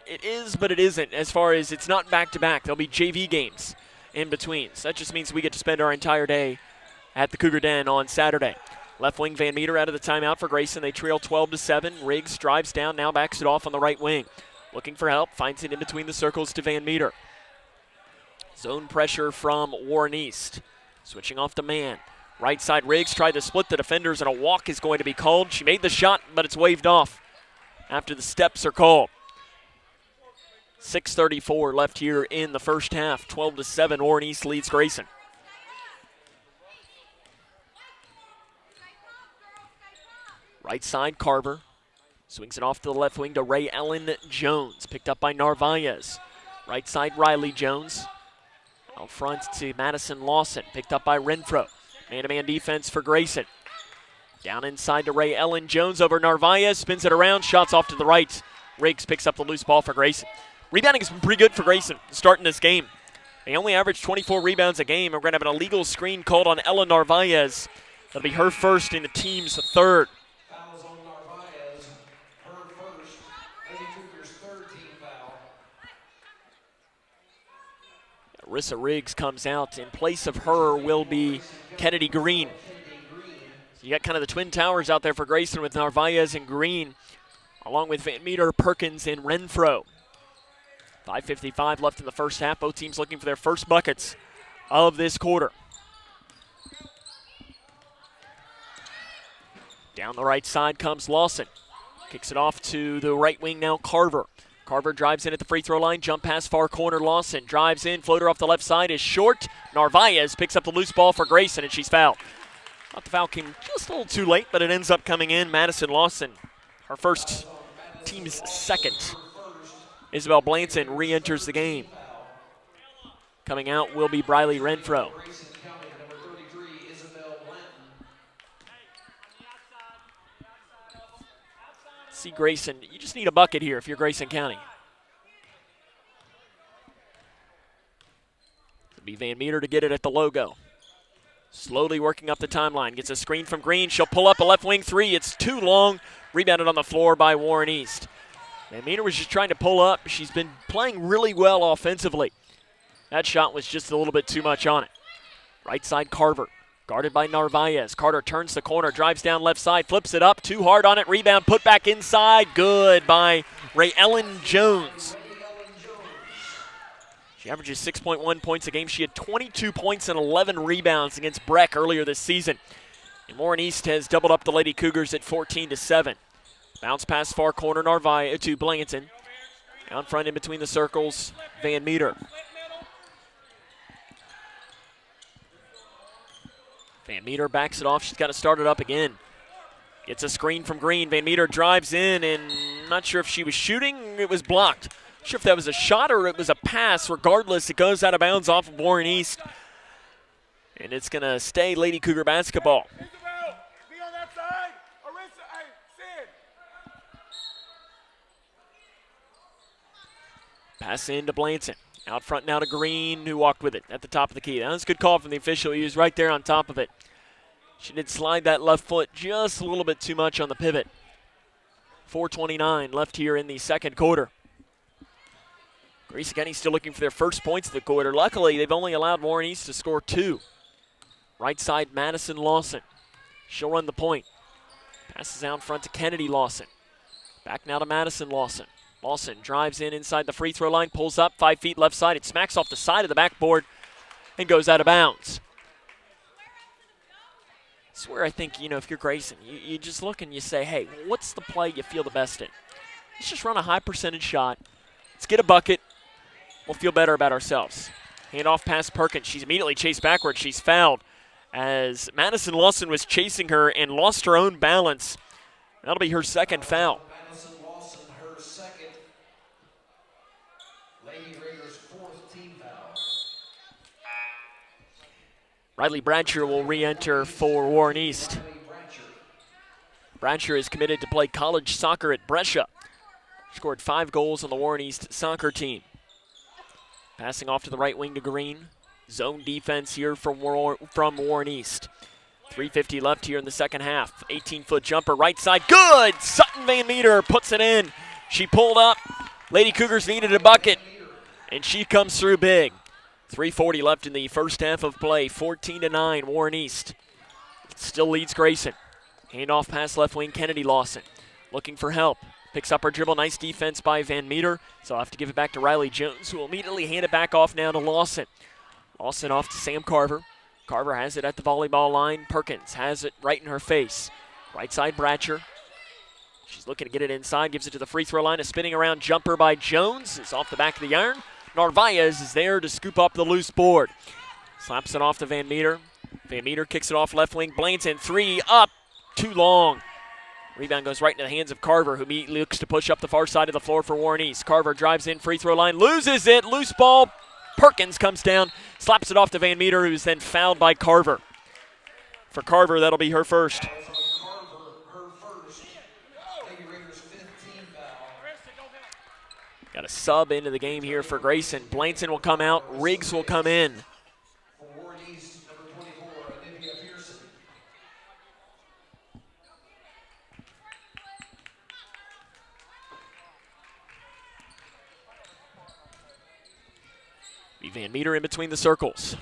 It is, but it isn't, as far as it's not back-to-back. There'll be JV games in between. So that just means we get to spend our entire day at the Cougar Den on Saturday. Left wing, Van Meter out of the timeout for Grayson. They trail 12-7. Riggs drives down, now backs it off on the right wing. Looking for help, finds it in between the circles to Van Meter. Zone pressure from Warren East. Switching off to man. Right side, Riggs tried to split the defenders, and a walk is going to be called. She made the shot, but it's waved off after the steps are called. 6:34 left here in the first half. 12-7, Warren East leads Grayson. Right side, Carver. Swings it off to the left wing to Ray Ellen Jones. Picked up by Narvaez. Right side, Riley Jones. Out front to Madison Lawson. Picked up by Renfro. Man-to-man defense for Grayson. Down inside to Ray Ellen Jones over Narvaez. Spins it around. Shots off to the right. Riggs picks up the loose ball for Grayson. Rebounding has been pretty good for Grayson starting this game. They only average 24 rebounds a game. We're going to have an illegal screen called on Ella Narvaez. That'll be her first in the team's third. Fouls on Narvaez. Her first. Lady Cougars' third team foul. Arissa Riggs comes out. In place of her will be Kennedy Green. So you got kind of the twin towers out there for Grayson with Narvaez and Green, along with Van Meter, Perkins, and Renfro. 5:55 left in the first half. Both teams looking for their first buckets of this quarter. Down the right side comes Lawson. Kicks it off to the right wing now, Carver. Carver drives in at the free throw line. Jump pass far corner. Lawson drives in. Floater off the left side is short. Narvaez picks up the loose ball for Grayson, and she's fouled. Thought the foul came just a little too late, but it ends up coming in. Madison Lawson, her first, team's second. Isabel Blanton re-enters the game. Coming out will be Briley Renfro. Grayson County, number 33, Isabel Blanton. See Grayson, you just need a bucket here if you're Grayson County. It'll be Van Meter to get it at the logo. Slowly working up the timeline. Gets a screen from Green. She'll pull up a left wing three. It's too long. Rebounded on the floor by Warren East. Van Meter was just trying to pull up. She's been playing really well offensively. That shot was just a little bit too much on it. Right side Carver. Guarded by Narvaez. Carter turns the corner, drives down left side, flips it up. Too hard on it. Rebound put back inside. Good by Ray Ellen Jones. She averages 6.1 points a game. She had 22 points and 11 rebounds against Breck earlier this season. And Warren East has doubled up the Lady Cougars at 14-7. Bounce pass far corner Narvaez to Blanton. Down front in between the circles, Van Meter. Van Meter backs it off. She's got to start it up again. Gets a screen from Green. Van Meter drives in, and not sure if she was shooting. It was blocked. Not sure if that was a shot or it was a pass. Regardless, it goes out of bounds off of Warren East. And it's going to stay Lady Cougar basketball. Pass in to Blanton. Out front now to Green, who walked with it at the top of the key. That was a good call from the official. He was right there on top of it. She did slide that left foot just a little bit too much on the pivot. 4:29 left here in the second quarter. Grayson County still looking for their first points of the quarter. Luckily, they've only allowed Warren East to score 2. Right side, Madison Lawson. She'll run the point. Passes out front to Kennedy Lawson. Back now to Madison Lawson. Lawson drives in inside the free throw line, pulls up 5 feet left side. It smacks off the side of the backboard and goes out of bounds. This is where I think, if you're Grayson, you just look and you say, hey, what's the play you feel the best in? Let's just run a high percentage shot. Let's get a bucket. We'll feel better about ourselves. Hand off past Perkins. She's immediately chased backwards. She's fouled as Madison Lawson was chasing her and lost her own balance. That'll be her second foul. Madison Lawson, her second. Lady Raiders' 4th team foul. Riley Bratcher will re-enter for Warren East. Bratcher is committed to play college soccer at Brescia. Scored 5 goals on the Warren East soccer team. Passing off to the right wing to Green. Zone defense here from Warren East. 3:50 left here in the second half. 18-foot jumper right side. Good! Sutton Van Meter puts it in. She pulled up. Lady Cougars needed a bucket, and she comes through big. 3:40 left in the first half of play. 14-9, Warren East. Still leads Grayson. Handoff pass left wing, Kennedy Lawson. Looking for help. Picks up her dribble. Nice defense by Van Meter. So I'll have to give it back to Riley Jones, who will immediately hand it back off now to Lawson. Lawson off to Sam Carver. Carver has it at the volleyball line. Perkins has it right in her face. Right side, Bratcher. She's looking to get it inside. Gives it to the free throw line. A spinning around jumper by Jones. It's off the back of the iron. Narvaez is there to scoop up the loose board. Slaps it off to Van Meter. Van Meter kicks it off left wing. Blanton, 3 up. Too long. Rebound goes right into the hands of Carver, who immediately looks to push up the far side of the floor for Warren East. Carver drives in, free throw line, loses it. Loose ball. Perkins comes down, slaps it off to Van Meter, who's then fouled by Carver. For Carver, that'll be her first. Got a sub into the game here for Grayson. Blanton will come out, Riggs will come in. Van Meter in between the circles.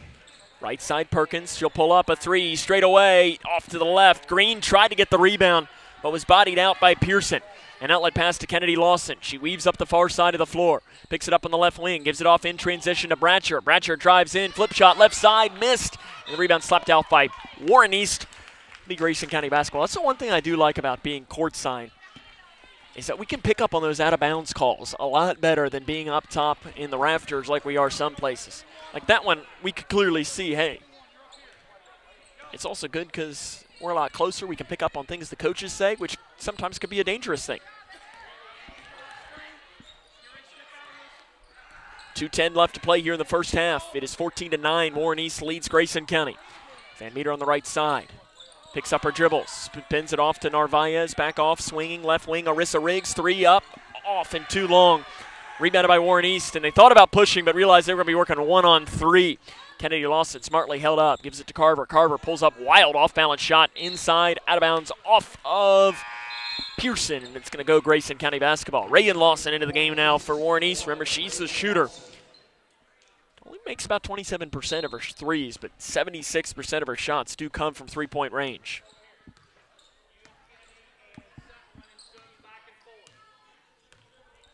Right side Perkins, she'll pull up a 3 straight away, off to the left. Green tried to get the rebound, but was bodied out by Pearson. An outlet pass to Kennedy Lawson. She weaves up the far side of the floor. Picks it up on the left wing, gives it off in transition to Bratcher. Bratcher drives in, flip shot left side, missed. And the rebound slapped out by Warren East. The Grayson County basketball. That's the one thing I do like about being courtside, is that we can pick up on those out-of-bounds calls a lot better than being up top in the rafters like we are some places. Like that one, we could clearly see, hey, it's also good because we're a lot closer. We can pick up on things the coaches say, which sometimes could be a dangerous thing. 2:10 left to play here in the first half. It is 14-9. Warren East leads Grayson County. Van Meter on the right side. Picks up her dribble. Spins it off to Narvaez. Back off, swinging left wing. Arissa Riggs. 3 up, off and too long. Rebounded by Warren East, and they thought about pushing but realized they were going to be working 1-on-3. Kennedy lost it, smartly held up. Gives it to Carver. Carver pulls up, wild off-balance shot. Inside, out of bounds, off of Pearson, and it's going to go Grayson County basketball. Reagan Lawson into the game now for Warren East. Remember, she's the shooter. Only makes about 27% of her threes, but 76% of her shots do come from three-point range.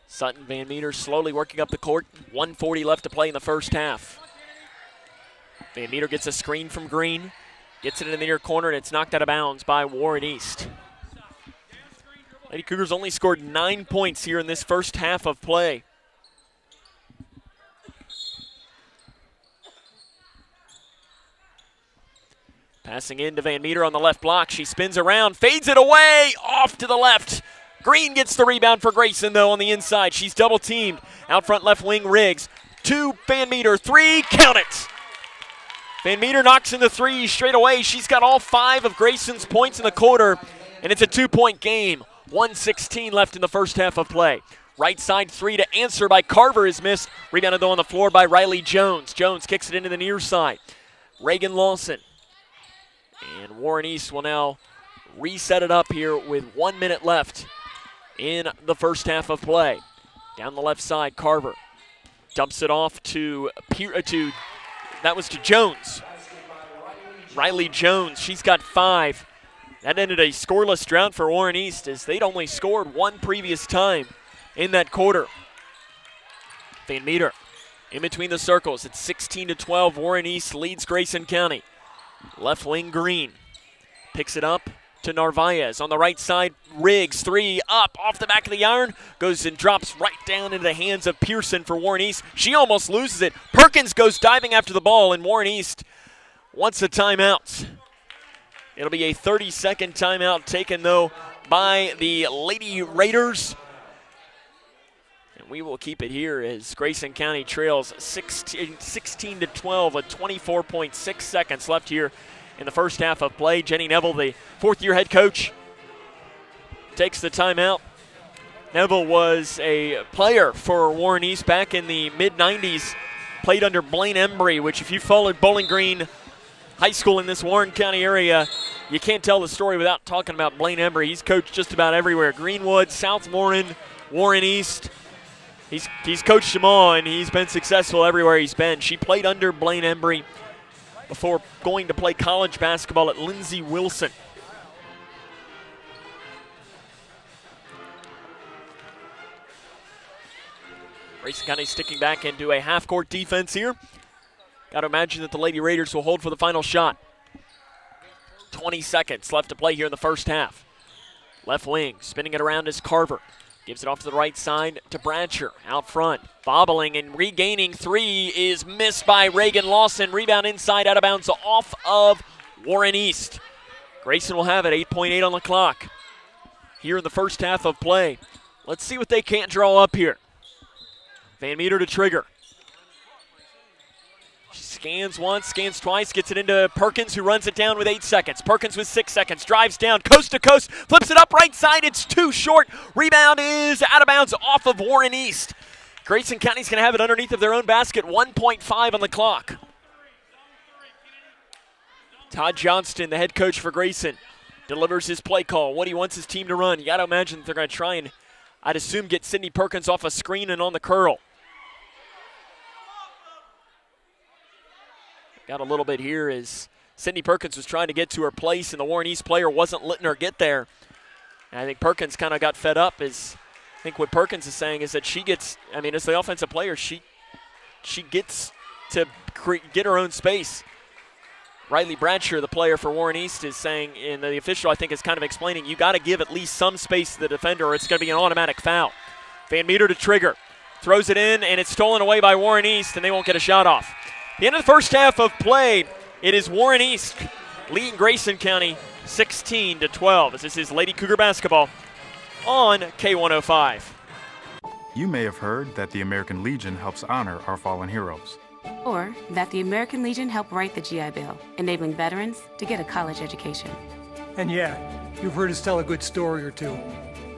Sutton Van Meter slowly working up the court. 1:40 left to play in the first half. Van Meter gets a screen from Green. Gets it in the near corner, and it's knocked out of bounds by Warren East. Lady Cougars only scored 9 points here in this first half of play. Passing in to Van Meter on the left block. She spins around, fades it away, off to the left. Green gets the rebound for Grayson, though, on the inside. She's double-teamed. Out front left wing, Riggs. 2, Van Meter, 3, count it. Van Meter knocks in the 3 straight away. She's got all 5 of Grayson's points in the quarter, and it's a 2-point game. 1:16 left in the first half of play. Right side 3 to answer by Carver is missed. Rebounded, though, on the floor by Riley Jones. Jones kicks it into the near side. Reagan Lawson. And Warren East will now reset it up here with 1 minute left in the first half of play. Down the left side, Carver dumps it off to Jones. Riley Jones, she's got 5. That ended a scoreless drought for Warren East as they'd only scored 1 previous time in that quarter. Van Meter in between the circles. It's 16-12. Warren East leads Grayson County. Left wing Green picks it up to Narvaez. On the right side, Riggs, 3 up off the back of the iron. Goes and drops right down into the hands of Pearson for Warren East. She almost loses it. Perkins goes diving after the ball, and Warren East wants a timeout. It'll be a 30-second timeout taken, though, by the Lady Raiders. And we will keep it here as Grayson County trails 16-12 with 24.6 seconds left here in the first half of play. Jenny Neville, the fourth-year head coach, takes the timeout. Neville was a player for Warren East back in the mid-90s, played under Blaine Embry, which if you followed Bowling Green High School in this Warren County area, you can't tell the story without talking about Blaine Embry. He's coached just about everywhere. Greenwood, South Warren, Warren East. He's coached them all, and he's been successful everywhere he's been. She played under Blaine Embry before going to play college basketball at Lindsey Wilson. Grayson County sticking back into a half-court defense here. Got to imagine that the Lady Raiders will hold for the final shot. 20 seconds left to play here in the first half. Left wing, spinning it around is Carver. Gives it off to the right side to Bratcher. Out front, bobbling and regaining 3 is missed by Reagan Lawson. Rebound inside, out of bounds, off of Warren East. Grayson will have it, 8.8 on the clock here in the first half of play. Let's see what they can't draw up here. Van Meter to trigger. She scans once, scans twice, gets it into Perkins, who runs it down with 8 seconds. Perkins with 6 seconds, drives down, coast to coast, flips it up right side. It's too short. Rebound is out of bounds off of Warren East. Grayson County's going to have it underneath of their own basket. 1.5 on the clock. Todd Johnston, the head coach for Grayson, delivers his play call, what he wants his team to run. You got to imagine that they're going to try and, I'd assume, get Sydney Perkins off a screen and on the curl. Got a little bit here as Sydney Perkins was trying to get to her place, and the Warren East player wasn't letting her get there. And I think Perkins kind of got fed up. As I think what Perkins is saying is that she gets, I mean, as the offensive player, she gets to get her own space. Riley Bratcher, the player for Warren East, is saying, and the official I think is kind of explaining, you got to give at least some space to the defender or it's going to be an automatic foul. Van Meter to trigger. Throws it in, and it's stolen away by Warren East, and they won't get a shot off. The end of the first half of play, it is Warren East leading Grayson County 16-12 as this is Lady Cougar basketball on K105. You may have heard that the American Legion helps honor our fallen heroes. Or that the American Legion helped write the GI Bill, enabling veterans to get a college education. And yeah, you've heard us tell a good story or two.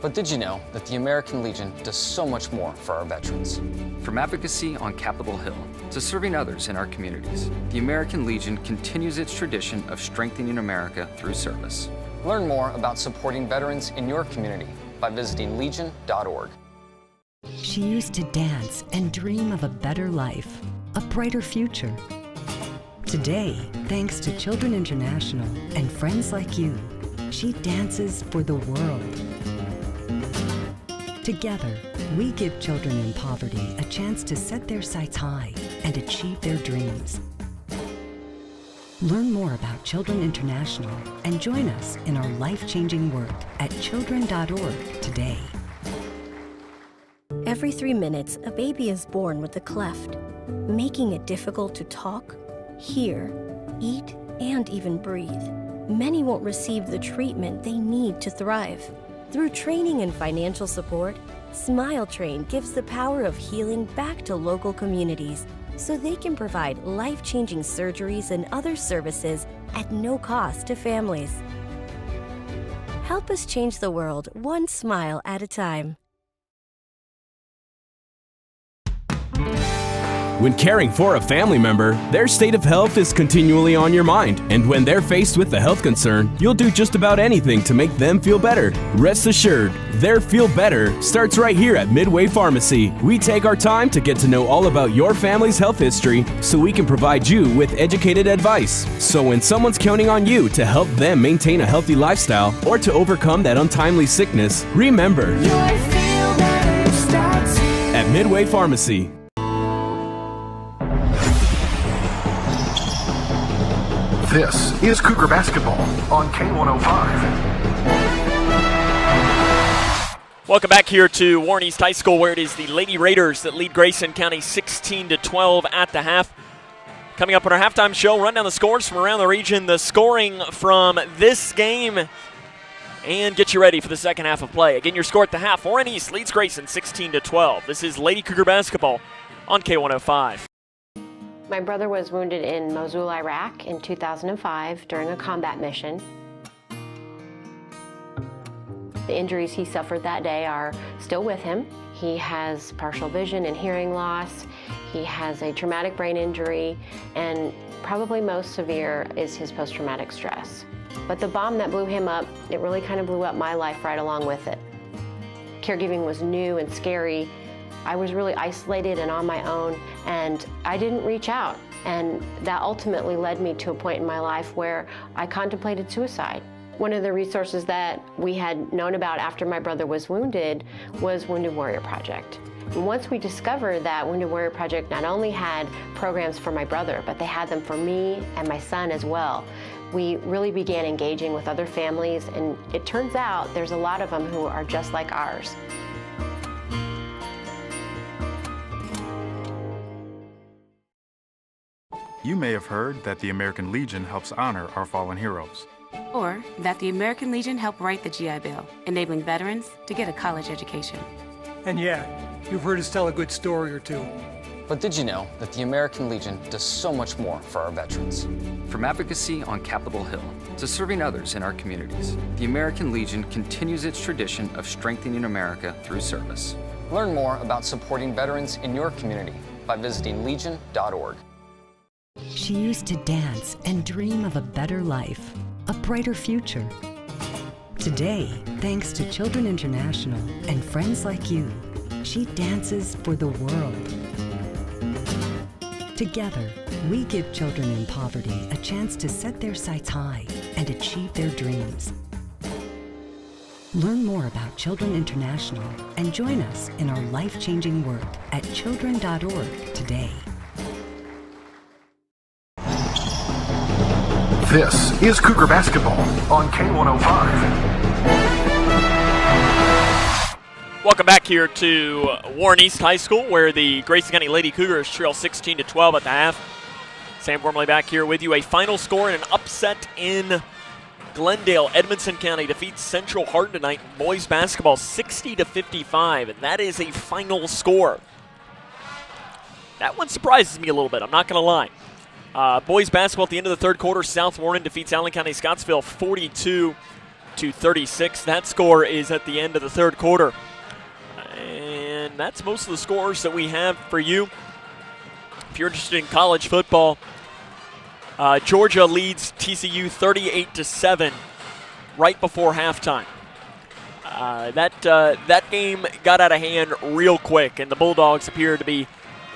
But did you know that the American Legion does so much more for our veterans? From advocacy on Capitol Hill to serving others in our communities, the American Legion continues its tradition of strengthening America through service. Learn more about supporting veterans in your community by visiting legion.org. She used to dance and dream of a better life, a brighter future. Today, thanks to Children International and friends like you, she dances for the world. Together, we give children in poverty a chance to set their sights high and achieve their dreams. Learn more about Children International and join us in our life-changing work at children.org today. Every 3 minutes, a baby is born with a cleft, making it difficult to talk, hear, eat, and even breathe. Many won't receive the treatment they need to thrive. Through training and financial support, Smile Train gives the power of healing back to local communities so they can provide life-changing surgeries and other services at no cost to families. Help us change the world one smile at a time. When caring for a family member, their state of health is continually on your mind. And when they're faced with a health concern, you'll do just about anything to make them feel better. Rest assured, their Feel Better starts right here at Midway Pharmacy. We take our time to get to know all about your family's health history so we can provide you with educated advice. So when someone's counting on you to help them maintain a healthy lifestyle or to overcome that untimely sickness, remember, your Feel Better starts here at Midway Pharmacy. This is Cougar basketball on K105. Welcome back here to Warren East High School, where it is the Lady Raiders that lead Grayson County 16-12 at the half. Coming up on our halftime show, run down the scores from around the region, the scoring from this game, and get you ready for the second half of play. Again, your score at the half, Warren East leads Grayson 16-12. This is Lady Cougar basketball on K105. My brother was wounded in Mosul, Iraq in 2005 during a combat mission. The injuries he suffered that day are still with him. He has partial vision and hearing loss. He has a traumatic brain injury, and probably most severe is his post-traumatic stress. But the bomb that blew him up, it really kind of blew up my life right along with it. Caregiving was new and scary. I was really isolated and on my own, and I didn't reach out. And that ultimately led me to a point in my life where I contemplated suicide. One of the resources that we had known about after my brother was wounded was Wounded Warrior Project. And once we discovered that Wounded Warrior Project not only had programs for my brother, but they had them for me and my son as well, we really began engaging with other families, and it turns out there's a lot of them who are just like ours. You may have heard that the American Legion helps honor our fallen heroes. Or that the American Legion helped write the GI Bill, enabling veterans to get a college education. And yeah, you've heard us tell a good story or two. But did you know that the American Legion does so much more for our veterans? From advocacy on Capitol Hill to serving others in our communities, the American Legion continues its tradition of strengthening America through service. Learn more about supporting veterans in your community by visiting legion.org. She used to dance and dream of a better life, a brighter future. Today, thanks to Children International and friends like you, she dances for the world. Together, we give children in poverty a chance to set their sights high and achieve their dreams. Learn more about Children International and join us in our life-changing work at children.org today. This is Cougar basketball on K105. Welcome back here to Warren East High School, where the Grayson County Lady Cougars trail 16-12 at the half. Sam Gormley back here with you. A final score and an upset in Glendale. Edmonson County defeats Central Hardin tonight in boys basketball 60-55, and that is a final score. That one surprises me a little bit, I'm not going to lie. Boys basketball at the end of the third quarter, South Warren defeats Allen County Scottsville 42-36. That score is at the end of the third quarter. And that's most of the scores that we have for you. If you're interested in college football, Georgia leads TCU 38-7 right before halftime. That game got out of hand real quick, and the Bulldogs appear to be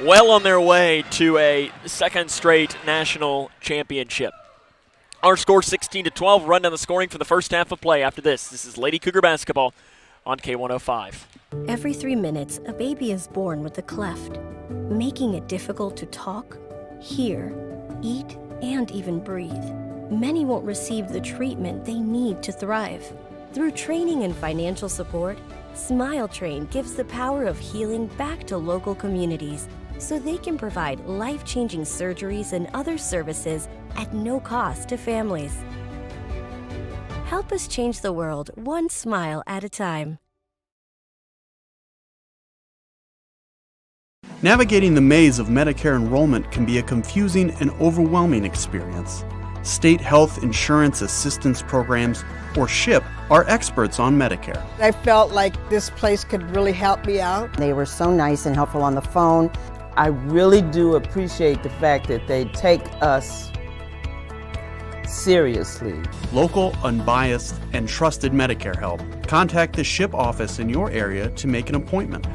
well on their way to a second straight national championship. Our score 16-12. Run down the scoring for the first half of play after this. This is Lady Cougar basketball on K105. Every 3 minutes, a baby is born with a cleft, making it difficult to talk, hear, eat, and even breathe. Many won't receive the treatment they need to thrive. Through training and financial support, Smile Train gives the power of healing back to local communities so they can provide life-changing surgeries and other services at no cost to families. Help us change the world one smile at a time. Navigating the maze of Medicare enrollment can be a confusing and overwhelming experience. State Health Insurance Assistance Programs, or SHIP, are experts on Medicare. I felt like this place could really help me out. They were so nice and helpful on the phone. I really do appreciate the fact that they take us seriously. Local, unbiased, and trusted Medicare help. Contact the SHIP office in your area to make an appointment.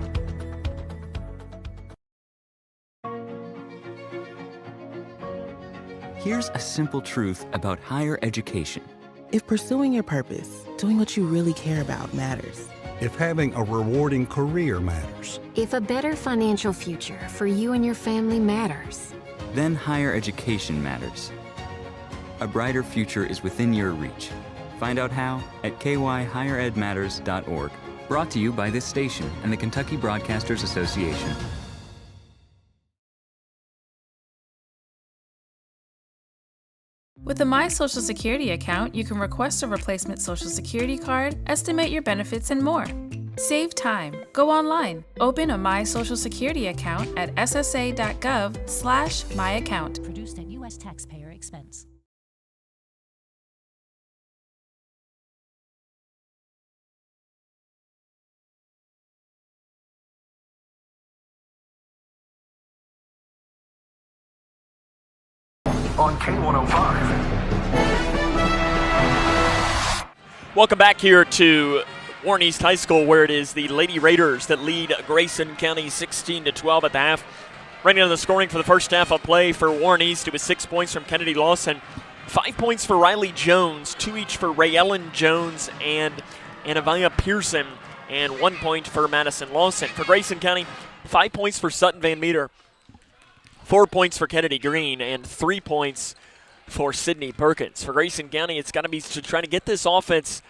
Here's a simple truth about higher education. If pursuing your purpose, doing what you really care about matters. If having a rewarding career matters. If a better financial future for you and your family matters. Then higher education matters. A brighter future is within your reach. Find out how at kyhigheredmatters.org. Brought to you by this station and the Kentucky Broadcasters Association. With a My Social Security account, you can request a replacement Social Security card, estimate your benefits, and more. Save time. Go online. Open a My Social Security account at ssa.gov/myaccount. Produced at U.S. taxpayer expense. On K105. Welcome back here to Warren East High School, where it is the Lady Raiders that lead Grayson County 16-12 at the half. Running on the scoring for the first half of play for Warren East, it was 6 points from Kennedy Lawson, 5 points for Riley Jones, 2 each for Ray Ellen Jones and Anavia Pearson, and 1 point for Madison Lawson. For Grayson County, 5 points for Sutton Van Meter, 4 points for Kennedy Green, and 3 points for Sydney Perkins. For Grayson County, it's got to be to try to get this offense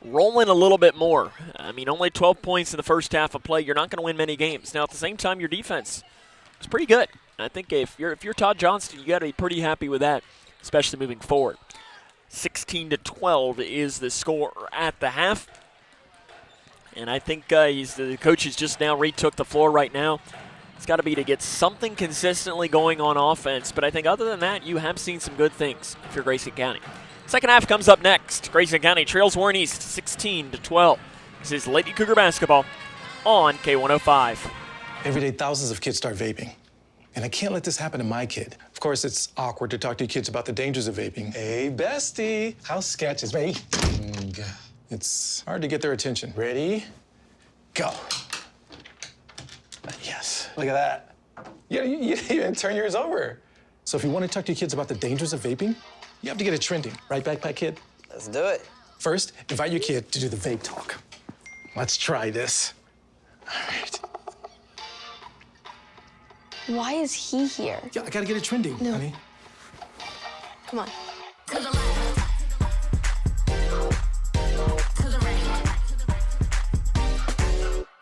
rolling a little bit more. I mean, only 12 points in the first half of play. You're not going to win many games. Now, at the same time, your defense is pretty good. I think if you're Todd Johnston, you got to be pretty happy with that, especially moving forward. 16-12 is the score at the half. And I think the coaches just now retook the floor right now. It's got to be to get something consistently going on offense. But I think other than that, you have seen some good things if you're Grayson County. Second half comes up next. Grayson County trails Warren East 16-12. This is Lady Cougar basketball on K105. Every day, thousands of kids start vaping. And I can't let this happen to my kid. Of course, it's awkward to talk to your kids about the dangers of vaping. Hey, bestie, how sketch is me? It's hard to get their attention. Ready? Go. Yes, look at that. You even turn yours over. So if you want to talk to your kids about the dangers of vaping, you have to get it trending. Right, Backpack Kid? Let's do it. First, invite your kid to do the vape talk. Let's try this. All right. Why is he here? Yeah, I gotta get it trending, honey. Come on.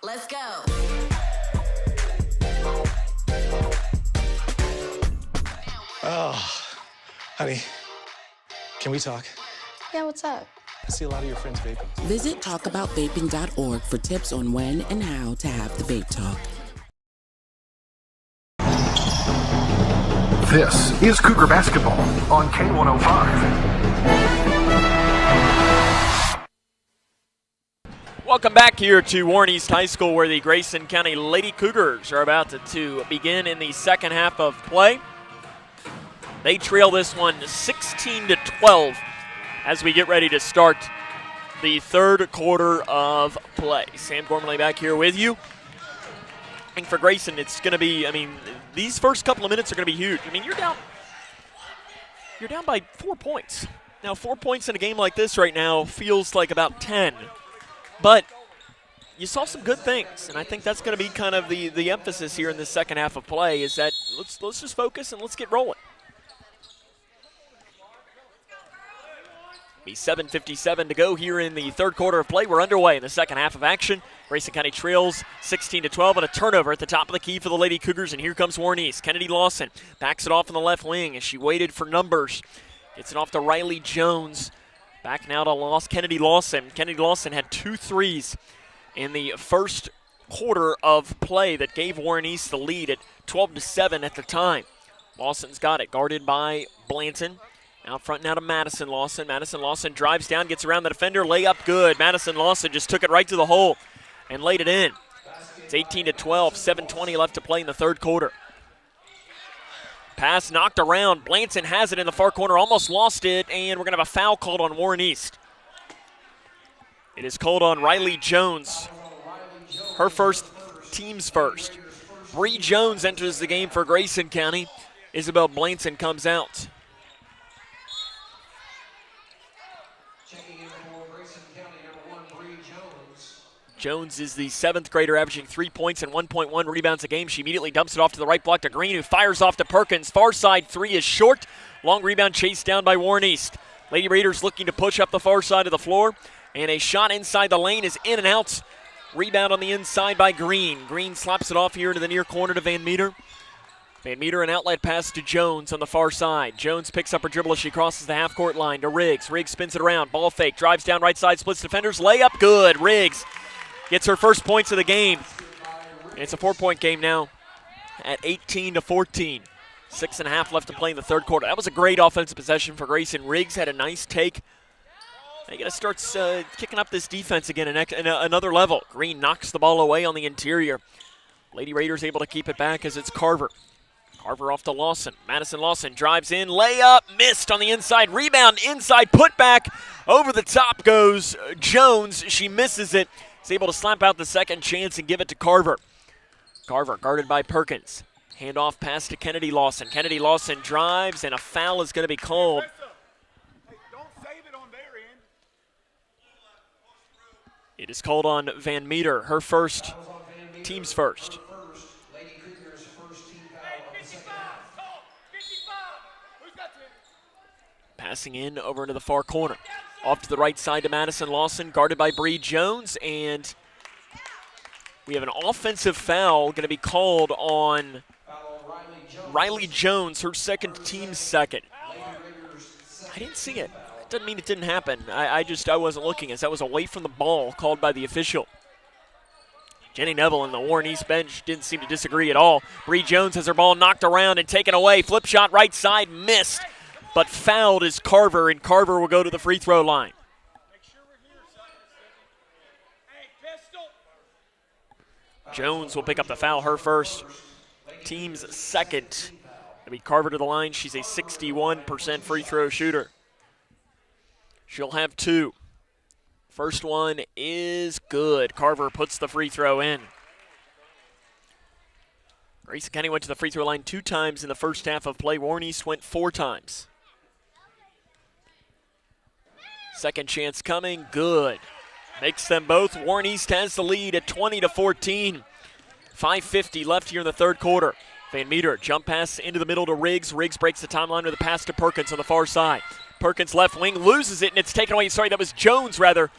Let's go. Oh, honey, can we talk? Yeah, what's up? I see a lot of your friends vaping. Visit talkaboutVaping.org for tips on when and how to have the vape talk. This is Cougar Basketball on K105. Welcome back here to Warren East High School, where the Grayson County Lady Cougars are about to begin in the second half of play. They trail this one 16-12 as we get ready to start the third quarter of play. Sam Gormley back here with you. And for Grayson, it's going to be, these first couple of minutes are going to be huge. You're down by 4 points. Now, 4 points in a game like this right now feels like about 10. But you saw some good things, and I think that's going to be kind of the emphasis here in the second half of play, is that let's just focus and let's get rolling. Be 7:57 to go here in the third quarter of play. We're underway in the second half of action. Grayson County trails 16-12 on a turnover at the top of the key for the Lady Cougars, and here comes Warren East. Kennedy Lawson backs it off on the left wing as she waited for numbers. Gets it off to Riley Jones. Back now to Kennedy Lawson. Kennedy Lawson had 2 threes in the first quarter of play that gave Warren East the lead at 12-7 at the time. Lawson's got it, guarded by Blanton. Out front now to Madison Lawson. Madison Lawson drives down, gets around the defender, layup good. Madison Lawson just took it right to the hole and laid it in. It's 18-12, 7:20 left to play in the third quarter. Pass knocked around. Blanton has it in the far corner, almost lost it, and we're going to have a foul called on Warren East. It is called on Riley Jones. Her first, team's first. Bree Jones enters the game for Grayson County. Isabel Blanton comes out. Jones is the 7th grader, averaging 3 points and 1.1 rebounds a game. She immediately dumps it off to the right block to Green, who fires off to Perkins. Far side three is short. Long rebound chased down by Warren East. Lady Raiders looking to push up the far side of the floor. And a shot inside the lane is in and out. Rebound on the inside by Green. Green slaps it off here into the near corner to Van Meter. Van Meter, an outlet pass to Jones on the far side. Jones picks up her dribble as she crosses the half-court line to Riggs. Riggs spins it around. Ball fake. Drives down right side. Splits defenders. Layup good. Riggs gets her first points of the game. And it's a 4-point game now at 18-14. 6.5 left to play in the third quarter. That was a great offensive possession for Grayson. Riggs had a nice take. They got to start kicking up this defense again at another level. Green knocks the ball away on the interior. Lady Raiders able to keep it back as it's Carver. Carver off to Lawson. Madison Lawson drives in. Layup missed on the inside. Rebound inside. Put back. Over the top goes Jones. She misses it. Is able to slap out the second chance and give it to Carver. Carver guarded by Perkins. Handoff pass to Kennedy Lawson. Kennedy Lawson drives, and a foul is going to be called. It is called on Van Meter, her first, team's first. Passing in over into the far corner. Off to the right side to Madison Lawson, guarded by Bree Jones, and we have an offensive foul going to be called on Riley Jones, her second, team's second. I didn't see it. Doesn't mean it didn't happen. I wasn't looking as that was away from the ball called by the official. Jenny Neville and the Warren East bench didn't seem to disagree at all. Bree Jones has her ball knocked around and taken away. Flip shot right side, missed. But fouled is Carver, and Carver will go to the free throw line. Jones will pick up the foul, her first. Team's second. It'll be Carver to the line. She's a 61% free throw shooter. She'll have 2. First one is good. Carver puts the free throw in. Grayson County went to the free throw line 2 times in the first half of play. Warren East went 4 times. Second chance coming, good. Makes them both. Warren East has the lead at 20-14. 5:50 left here in the third quarter. Van Meter, jump pass into the middle to Riggs. Riggs breaks the timeline with a pass to Perkins on the far side. Perkins left wing, loses it, and it's taken away. Sorry, that was Jones, rather,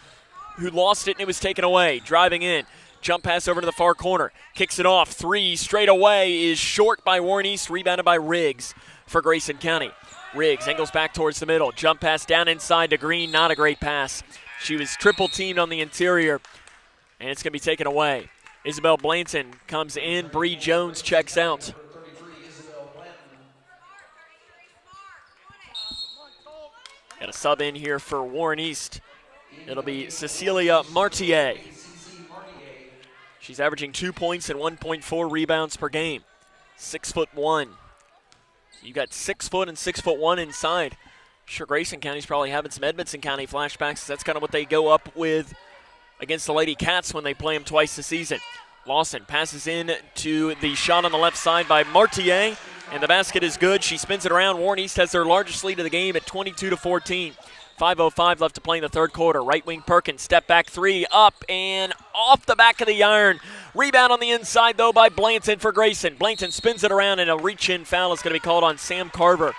who lost it, and it was taken away. Driving in. jump pass over to the far corner. Kicks it off. 3 straight away is short by Warren East, rebounded by Riggs for Grayson County. Riggs angles back towards the middle. Jump pass down inside to Green. Not a great pass. She was triple teamed on the interior, and it's going to be taken away. Isabel Blanton comes in. Bree Jones checks out. Got a sub in here for Warren East. It'll be Cecilia Martier. She's averaging 2 points and 1.4 rebounds per game. 6'1". You got 6 foot and 6'1" inside. Sure, Grayson County's probably having some Edmonson County flashbacks. That's kind of what they go up with against the Lady Cats when they play them twice this season. Lawson passes in to the shot on the left side by Martier, and the basket is good. She spins it around. Warren East has their largest lead of the game at 22-14. 5:05 left to play in the third quarter. Right wing Perkins, step back 3, up and off the back of the iron. Rebound on the inside, though, by Blanton for Grayson. Blanton spins it around, and a reach-in foul is going to be called on Sam Carver.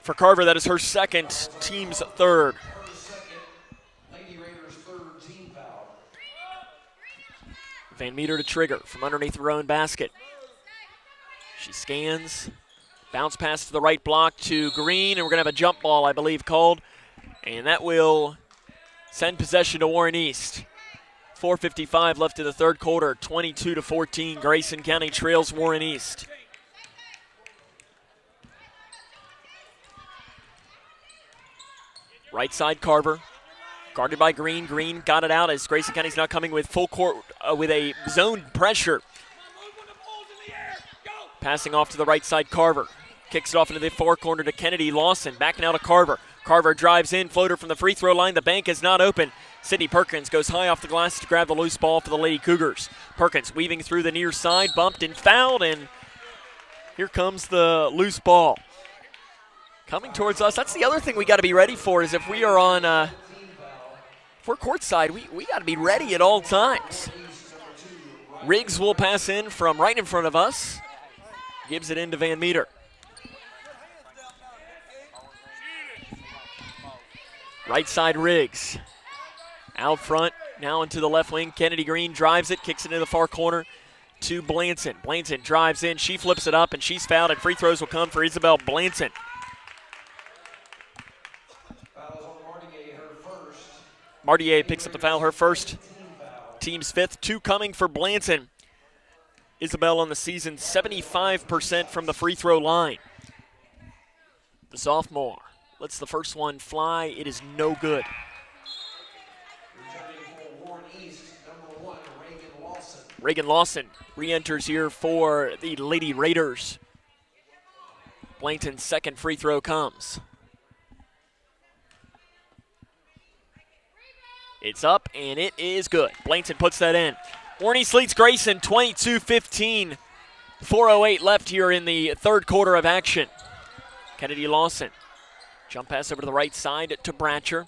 For Carver, that is her second, team's third. Van Meter to trigger from underneath her own basket. She scans. Bounce pass to the right block to Green, and we're going to have a jump ball, I believe, called. And that will send possession to Warren East. 4:55 left in the third quarter, 22-14. Grayson County trails Warren East. Right side Carver, guarded by Green. Green got it out as Grayson County's now coming with full court with a zone pressure. Passing off to the right side, Carver. Kicks it off into the far corner to Kennedy Lawson. Back now to Carver. Carver drives in, floater from the free throw line. The bank is not open. Sydney Perkins goes high off the glass to grab the loose ball for the Lady Cougars. Perkins weaving through the near side, bumped and fouled, and here comes the loose ball. Coming towards us. That's the other thing we got to be ready for is if we are on, if we're courtside, we got to be ready at all times. Riggs will pass in from right in front of us. Gives it in to Van Meter. Right side Riggs. Out front, now into the left wing. Kennedy Green drives it, kicks it into the far corner to Blanton. Blanton drives in, she flips it up, and she's fouled, and free throws will come for Isabel Blanton. Martier picks up the foul, her first. Team's fifth, 2 coming for Blanton. Isabel on the season, 75% from the free throw line. The sophomore lets the first one fly. It is no good. Reagan Lawson re-enters here for the Lady Raiders. Blanton's second free throw comes. It's up, and it is good. Blanton puts that in. Warren East leads Grayson 22-15. 4:08 left here in the third quarter of action. Kennedy Lawson. Jump pass over to the right side to Bratcher.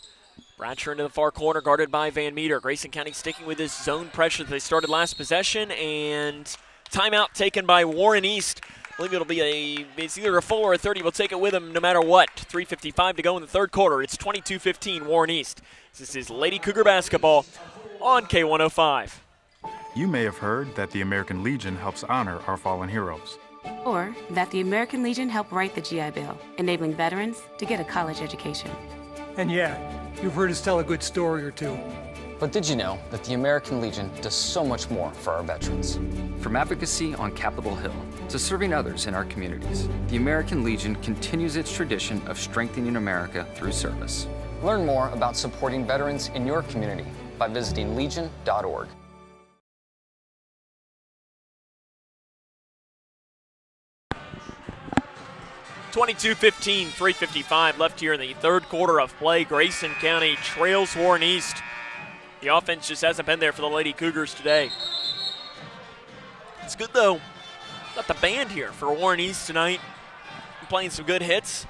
Bratcher into the far corner, guarded by Van Meter. Grayson County sticking with this zone pressure that they started last possession, and timeout taken by Warren East. I believe it'll be it's either a full or a 30. We'll take it with them no matter what. 3:55 to go in the third quarter. It's 22-15 Warren East. This is Lady Cougar basketball on K105. You may have heard that the American Legion helps honor our fallen heroes. Or that the American Legion helped write the GI Bill, enabling veterans to get a college education. And yeah, you've heard us tell a good story or two. But did you know that the American Legion does so much more for our veterans? From advocacy on Capitol Hill to serving others in our communities, the American Legion continues its tradition of strengthening America through service. Learn more about supporting veterans in your community by visiting legion.org. (22-15), 3:55 left here in the third quarter of play. Grayson County trails Warren East. The offense just hasn't been there for the Lady Cougars today. It's good, though. Got the band here for Warren East tonight. Playing some good hits.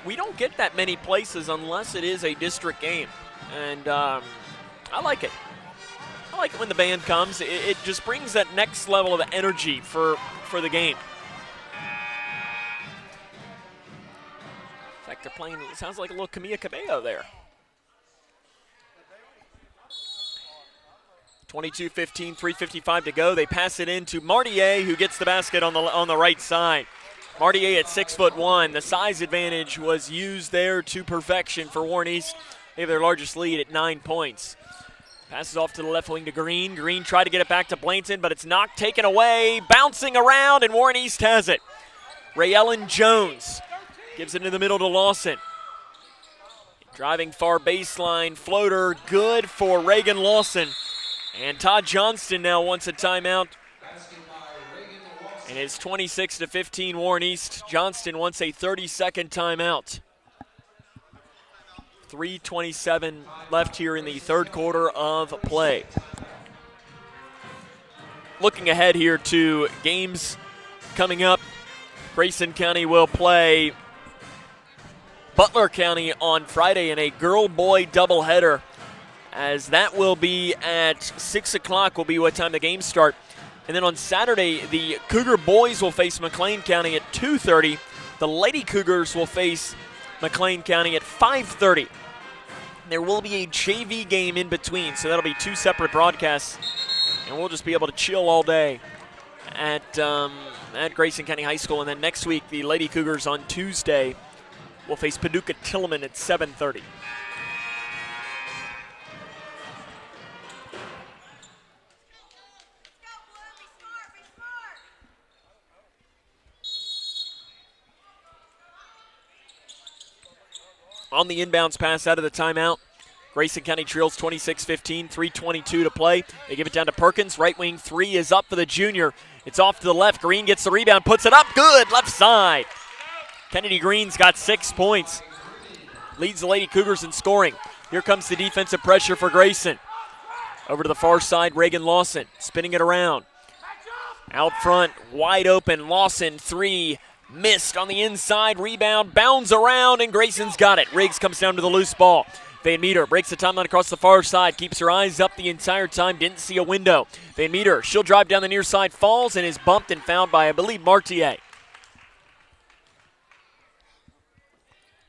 We don't get that many places unless it is a district game. And I like it. I like it when the band comes. It just brings that next level of energy for the game. In fact, they're playing, it sounds like a little Camilla Cabello there. 22-15, 3:55 to go. They pass it in to Martier, who gets the basket on the right side. Martier at 6'1". The size advantage was used there to perfection for Warren East. They have their largest lead at 9 points. Passes off to the left wing to Green. Green tried to get it back to Blanton, but it's knocked, taken away, bouncing around, and Warren East has it. Ray Ellen Jones gives it into the middle to Lawson. Driving far baseline floater, good for Reagan Lawson. And Todd Johnston now wants a timeout. And it's 26-15 Warren East. Johnston wants a 30-second timeout. 3:27 left here in the third quarter of play. Looking ahead here to games coming up, Grayson County will play Butler County on Friday in a girl-boy doubleheader, as that will be at 6 o'clock will be what time the games start. And then on Saturday, the Cougar boys will face McLean County at 2:30. The Lady Cougars will face McLean County at 5:30. There will be a JV game in between, so that'll be two separate broadcasts, and we'll just be able to chill all day at Grayson County High School. And then next week, the Lady Cougars on Tuesday will face Paducah Tillman at 7:30. On the inbounds pass out of the timeout, Grayson County trails 26-15, 3:22 to play. They give it down to Perkins. Right wing three is up for the junior. It's off to the left. Green gets the rebound, puts it up. Good, left side. Kennedy Green's got 6 points. Leads the Lady Cougars in scoring. Here comes the defensive pressure for Grayson. Over to the far side, Reagan Lawson spinning it around. Out front, wide open, Lawson, three. Missed on the inside, rebound, bounds around, and Grayson's got it. Riggs comes down to the loose ball. Van Meter breaks the timeline across the far side, keeps her eyes up the entire time, didn't see a window. Van Meter, she'll drive down the near side, falls, and is bumped and fouled by, I believe, Martier.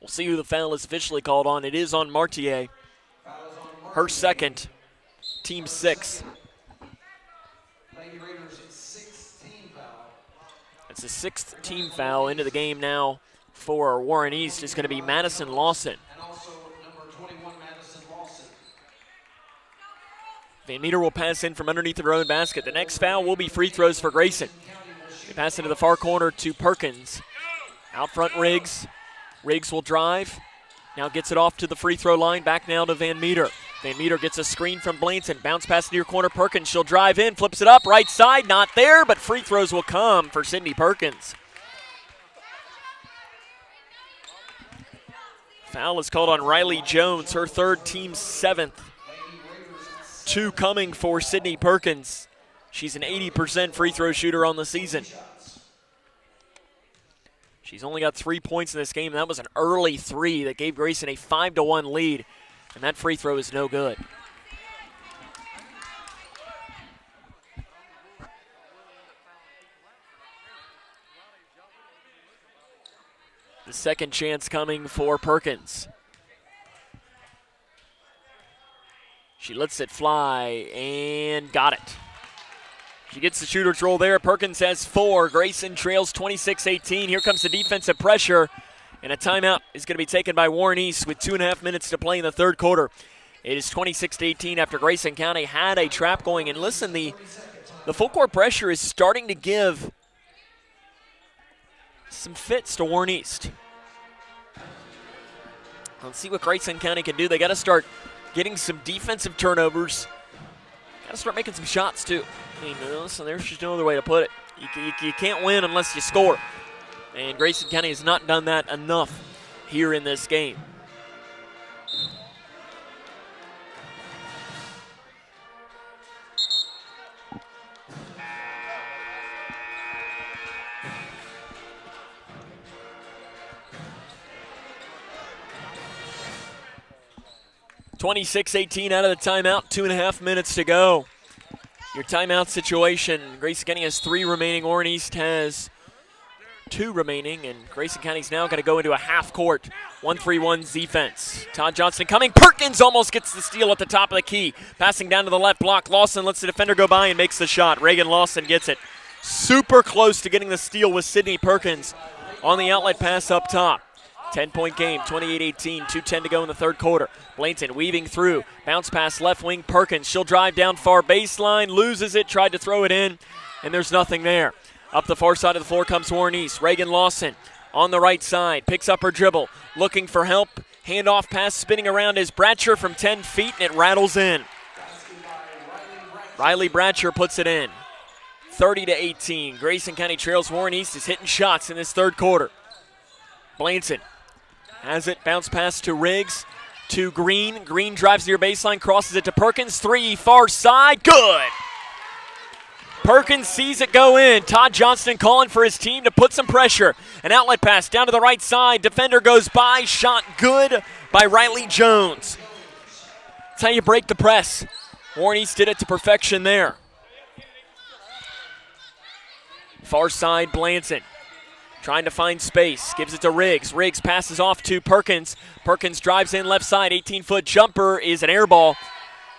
We'll see who the foul is officially called on. It is on Martier. Her second, team 6. It's the 6th team foul into the game now for Warren East. Is going to be Madison Lawson. Van Meter will pass in from underneath her own basket. The next foul will be free throws for Grayson. They pass into the far corner to Perkins. Out front, Riggs. Riggs will drive. Now gets it off to the free throw line. Back now to Van Meter. Van Meter gets a screen from Blanton. Bounce pass near corner. Perkins, she'll drive in, flips it up, right side, not there, but free throws will come for Sydney Perkins. Foul is called on Riley Jones, her third, team 7th. 2 coming for Sydney Perkins. She's an 80% free throw shooter on the season. She's only got 3 points in this game, and that was an early 3 that gave Grayson a 5-1 lead. And that free throw is no good. The second chance coming for Perkins. She lets it fly and got it. She gets the shooter's roll there. Perkins has 4. Grayson trails 26-18. Here comes the defensive pressure. And a timeout is going to be taken by Warren East with 2.5 minutes to play in the third quarter. It is 26-18 after Grayson County had a trap going. And listen, the full court pressure is starting to give some fits to Warren East. Let's see what Grayson County can do. They got to start getting some defensive turnovers. Got to start making some shots too. I mean, listen, there's just no other way to put it. You can't win unless you score. And Grayson County has not done that enough here in this game. (26-18) out of the timeout, 2.5 minutes to go. Your timeout situation, Grayson County has 3 remaining. Warren East has 2 remaining, and Grayson County's now going to go into a half-court 1-3-1 defense. Todd Johnston coming. Perkins almost gets the steal at the top of the key. Passing down to the left block. Lawson lets the defender go by and makes the shot. Reagan Lawson gets it. Super close to getting the steal with Sydney Perkins on the outlet pass up top. 10-point game, 28-18, 2:10 to go in the third quarter. Blanton weaving through, bounce pass left wing, Perkins. She'll drive down far baseline, loses it, tried to throw it in, and there's nothing there. Up the far side of the floor comes Warren East. Reagan Lawson on the right side, picks up her dribble, looking for help. Handoff pass spinning around is Bratcher from 10 feet, and it rattles in. Riley Bratcher puts it in. 30-18. Grayson County trails. Warren East is hitting shots in this third quarter. Blanton has it, bounce pass to Riggs, to Green. Green drives near baseline, crosses it to Perkins. 3, far side, good. Perkins sees it go in. Todd Johnston calling for his team to put some pressure. An outlet pass down to the right side. Defender goes by, shot good by Riley Jones. That's how you break the press. Warren East did it to perfection there. Far side, Blanton. Trying to find space, gives it to Riggs. Riggs passes off to Perkins. Perkins drives in left side, 18-foot jumper is an air ball,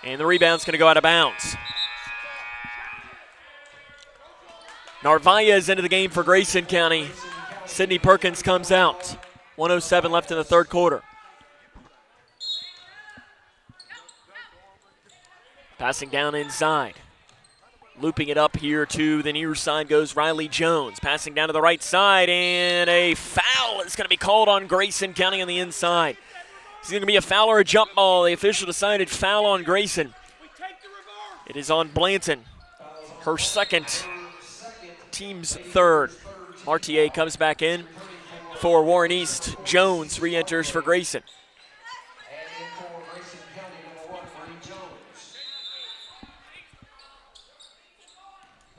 and the rebound's going to go out of bounds. Narvaez into the game for Grayson County. Sydney Perkins comes out. 1:07 left in the third quarter. Passing down inside. Looping it up here to the near side goes Riley Jones. Passing down to the right side, and a foul is going to be called on Grayson County on the inside. It's going to be a foul or a jump ball. The official decided foul on Grayson. It is on Blanton. Her second, team's third. Martier comes back in for Warren East. Jones re-enters for Grayson.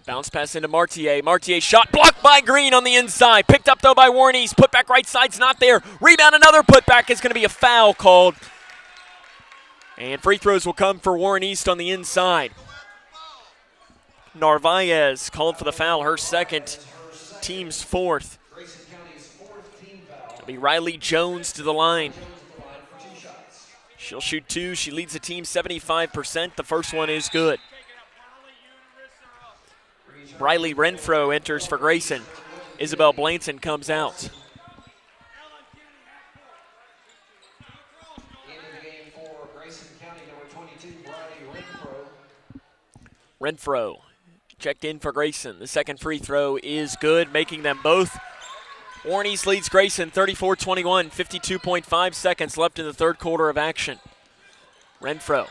Bounce pass into Martier. Martier shot blocked by Green on the inside. Picked up though by Warren East. Put back right side's not there. Rebound, another put back. Is going to be a foul called. And free throws will come for Warren East on the inside. Narvaez called for the foul. Her second, team's fourth. It'll be Riley Jones to the line. She'll shoot 2. She leads the team 75%. The first one is good. Riley Renfro enters for Grayson. Isabel Blanton comes out. Renfro checked in for Grayson. The second free throw is good, making them both. Warren East leads Grayson 34-21, 52.5 seconds left in the third quarter of action. Renfro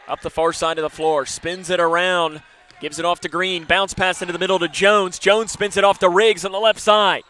up the far side of the floor, spins it around. Gives it off to Green. Bounce pass into the middle to Jones. Jones spins it off to Riggs on the left side.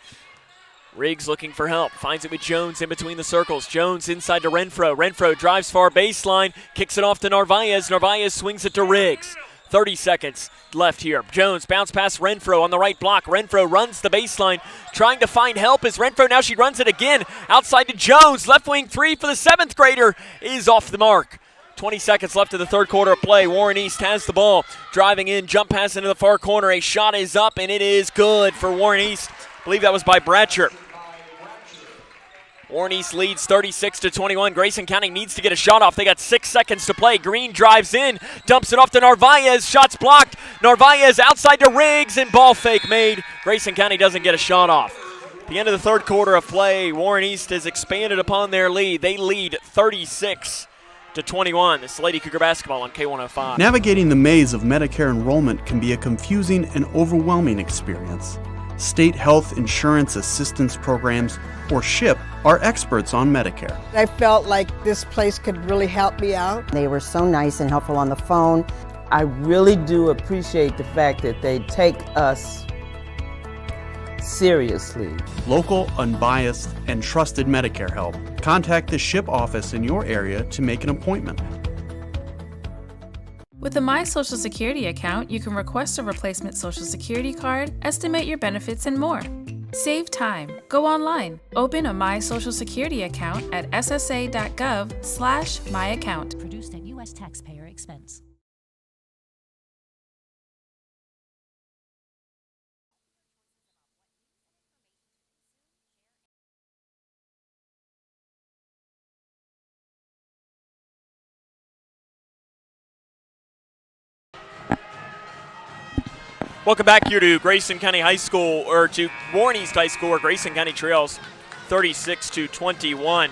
Riggs looking for help. Finds it with Jones in between the circles. Jones inside to Renfro. Renfro drives far baseline. Kicks it off to Narvaez. Narvaez swings it to Riggs. 30 seconds left here. Jones bounce pass Renfro on the right block. Renfro runs the baseline. Trying to find help is Renfro. Now she runs it again. Outside to Jones. Left wing 3 for the 7th grader is off the mark. 20 seconds left in the third quarter of play. Warren East has the ball. Driving in, jump pass into the far corner. A shot is up, and it is good for Warren East. I believe that was by Bratcher. Warren East leads 36-21. Grayson County needs to get a shot off. They got 6 seconds to play. Green drives in, dumps it off to Narvaez. Shots blocked. Narvaez outside to Riggs, and ball fake made. Grayson County doesn't get a shot off. At the end of the third quarter of play, Warren East has expanded upon their lead. They lead 36-21. This is Lady Cougar basketball on K105. Navigating the maze of Medicare enrollment can be a confusing and overwhelming experience. State Health Insurance Assistance Programs, or SHIP, are experts on Medicare. I felt like this place could really help me out. They were so nice and helpful on the phone. I really do appreciate the fact that they take us seriously. Local, unbiased, and trusted Medicare help. Contact the SHIP office in your area to make an appointment. With a My Social Security account, you can request a replacement Social Security card, estimate your benefits, and more. Save time. Go online. Open a My Social Security account at ssa.gov/myaccount. Produced at U.S. taxpayer expense. Welcome back here to Grayson County High School, or to Warren East High School, where Grayson County trails 36-21.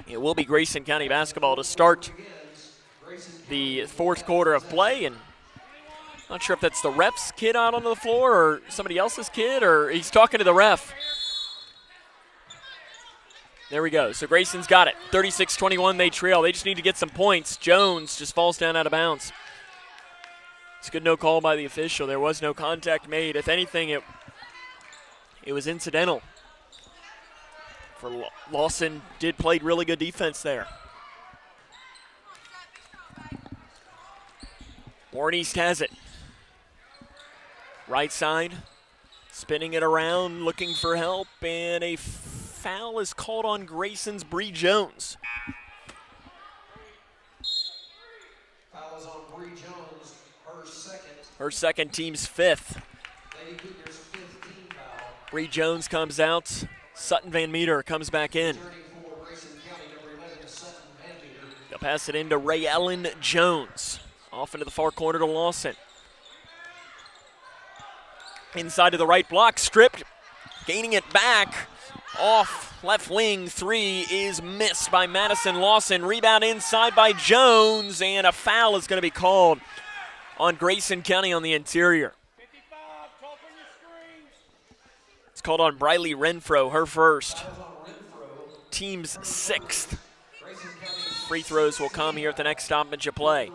It will be Grayson County basketball to start the fourth quarter of play, and not sure if that's the ref's kid out on the floor or somebody else's kid, or he's talking to the ref. There we go. So Grayson's got it. 36-21, they trail. They just need to get some points. Jones just falls down out of bounds. It's a good no call by the official. There was no contact made. If anything, it was incidental. For Lawson did play really good defense there. Warren East has it. Right side, spinning it around, looking for help, and a foul is called on Grayson's Bree Jones. Foul is on Bree Jones, her second. Her second, team's fifth. Lady Cougars' fifth team foul. Bree Jones comes out. Sutton Van Meter comes back in. They'll pass it into Ray Ellen Jones. Off into the far corner to Lawson. Inside to the right block, stripped, gaining it back. Off left wing, three is missed by Madison Lawson. Rebound inside by Jones, and a foul is going to be called on Grayson County on the interior. It's called on Briley Renfro, her first. Team's sixth. Free throws will come here at the next stoppage of play.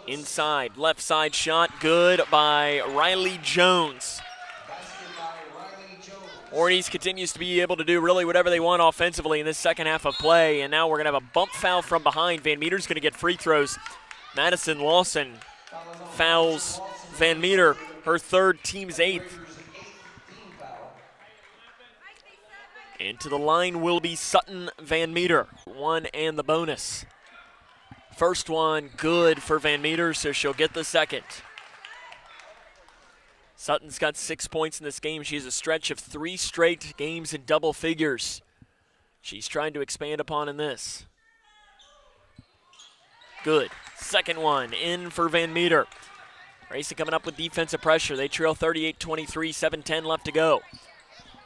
Inside, left side shot, good by Riley Jones. Warren East continues to be able to do really whatever they want offensively in this second half of play, and now we're going to have a bump foul from behind. Van Meter's going to get free throws. Madison Lawson fouls Van Meter, her third, team's eighth. And to the line will be Sutton Van Meter. One and the bonus. First one good for Van Meter, so she'll get the second. Sutton's got 6 points in this game. She has a stretch of 3 straight games in double figures. She's trying to expand upon in this. Good. Second one in for Van Meter. Grayson coming up with defensive pressure. They trail 38-23, 7:10 left to go.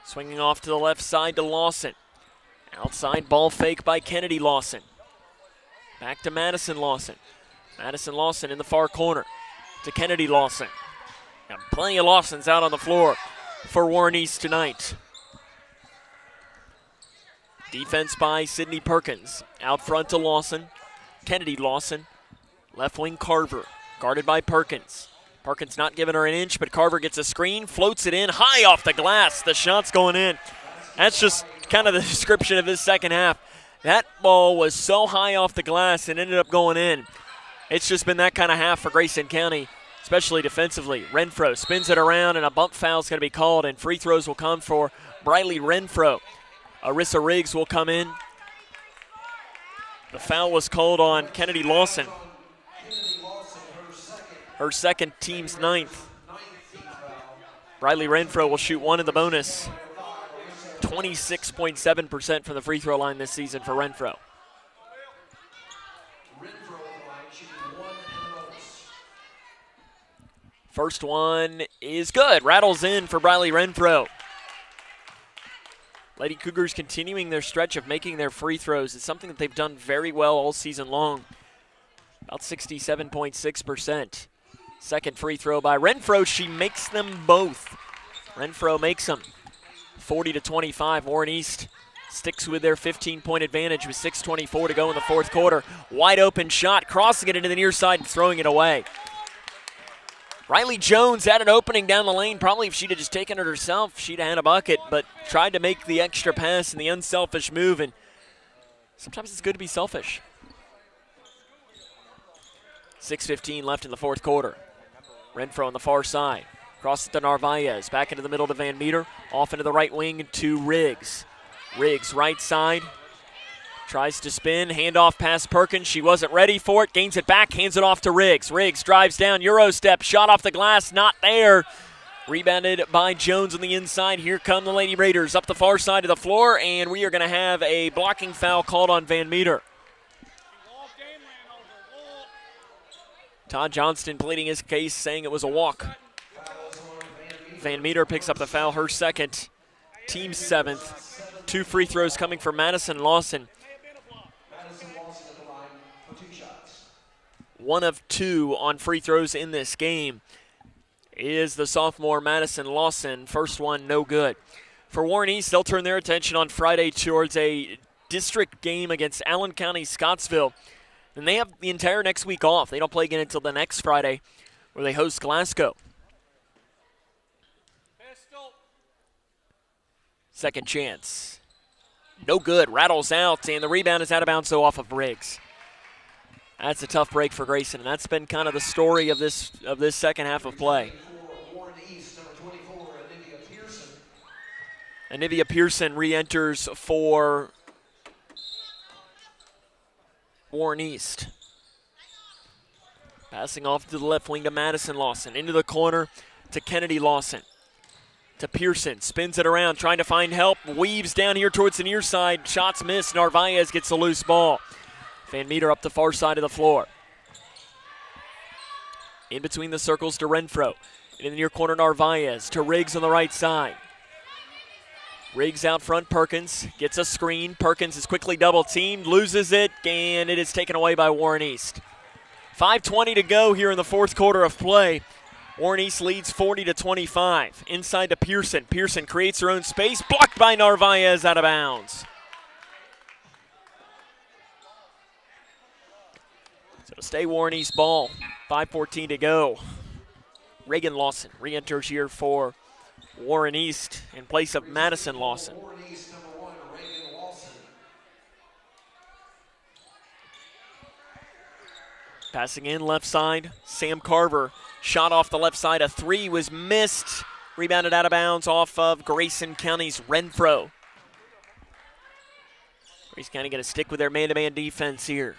Swinging off to the left side to Lawson. Outside ball fake by Kennedy Lawson. Back to Madison Lawson. Madison Lawson in the far corner to Kennedy Lawson. And plenty of Lawsons out on the floor for Warren East tonight. Defense by Sydney Perkins. Out front to Lawson. Kennedy Lawson. Left wing Carver. Guarded by Perkins. Perkins not giving her an inch, but Carver gets a screen, floats it in, high off the glass. The shot's going in. That's just kind of the description of this second half. That ball was so high off the glass and ended up going in. It's just been that kind of half for Grayson County, especially defensively. Renfro spins it around, and a bump foul is going to be called, and free throws will come for Briley Renfro. Arissa Riggs will come in. The foul was called on Kennedy Lawson. Her second, team's ninth. Briley Renfro will shoot one in the bonus. 26.7% from the free throw line this season for Renfro. First one is good. Rattles in for Briley Renfro. Lady Cougars continuing their stretch of making their free throws. It's something that they've done very well all season long. About 67.6%. Second free throw by Renfro. She makes them both. Renfro makes them. 40-25. Warren East sticks with their 15-point advantage with 6:24 to go in the fourth quarter. Wide open shot, crossing it into the near side and throwing it away. Riley Jones had an opening down the lane. Probably if she'd have just taken it herself, she'd have had a bucket, but tried to make the extra pass and the unselfish move, and sometimes it's good to be selfish. 6:15 left in the fourth quarter. Renfro on the far side. Cross it to Narvaez. Back into the middle to Van Meter. Off into the right wing to Riggs. Riggs right side. Tries to spin. Handoff past Perkins. She wasn't ready for it. Gains it back. Hands it off to Riggs. Riggs drives down. Euro step. Shot off the glass. Not there. Rebounded by Jones on the inside. Here come the Lady Raiders up the far side of the floor. And we are going to have a blocking foul called on Van Meter. Todd Johnston pleading his case, saying it was a walk. Van Meter picks up the foul, her second, team 7th. 2 free throws coming from Madison Lawson. 1 of 2 on free throws in this game is the sophomore Madison Lawson. First one, no good. For Warren East, they'll turn their attention on Friday towards a district game against Allen County Scottsville. And they have the entire next week off. They don't play again until the next Friday, where they host Glasgow. Second chance. No good. Rattles out, and the rebound is out of bounds, so off of Riggs. That's a tough break for Grayson, and that's been kind of the story of this second half of play. Anivia Pearson re-enters for Warren East. Passing off to the left wing to Madison Lawson. Into the corner to Kennedy Lawson. To Pearson, spins it around, trying to find help, weaves down here towards the near side, shots missed, Narvaez gets the loose ball. Van Meter up the far side of the floor. In between the circles to Renfro. In the near corner, Narvaez to Riggs on the right side. Riggs out front, Perkins gets a screen. Perkins is quickly double-teamed, loses it, and it is taken away by Warren East. 5:20 to go here in the fourth quarter of play. Warren East leads 40-25. Inside to Pearson. Pearson creates her own space, blocked by Narvaez, out of bounds. So to stay Warren East ball, 5:14 to go. Reagan Lawson re-enters here for Warren East in place of Madison Lawson. Passing in left side, Sam Carver. Shot off the left side, a 3 was missed. Rebounded out of bounds off of Grayson County's Renfro. Grayson County going to stick with their man-to-man defense here.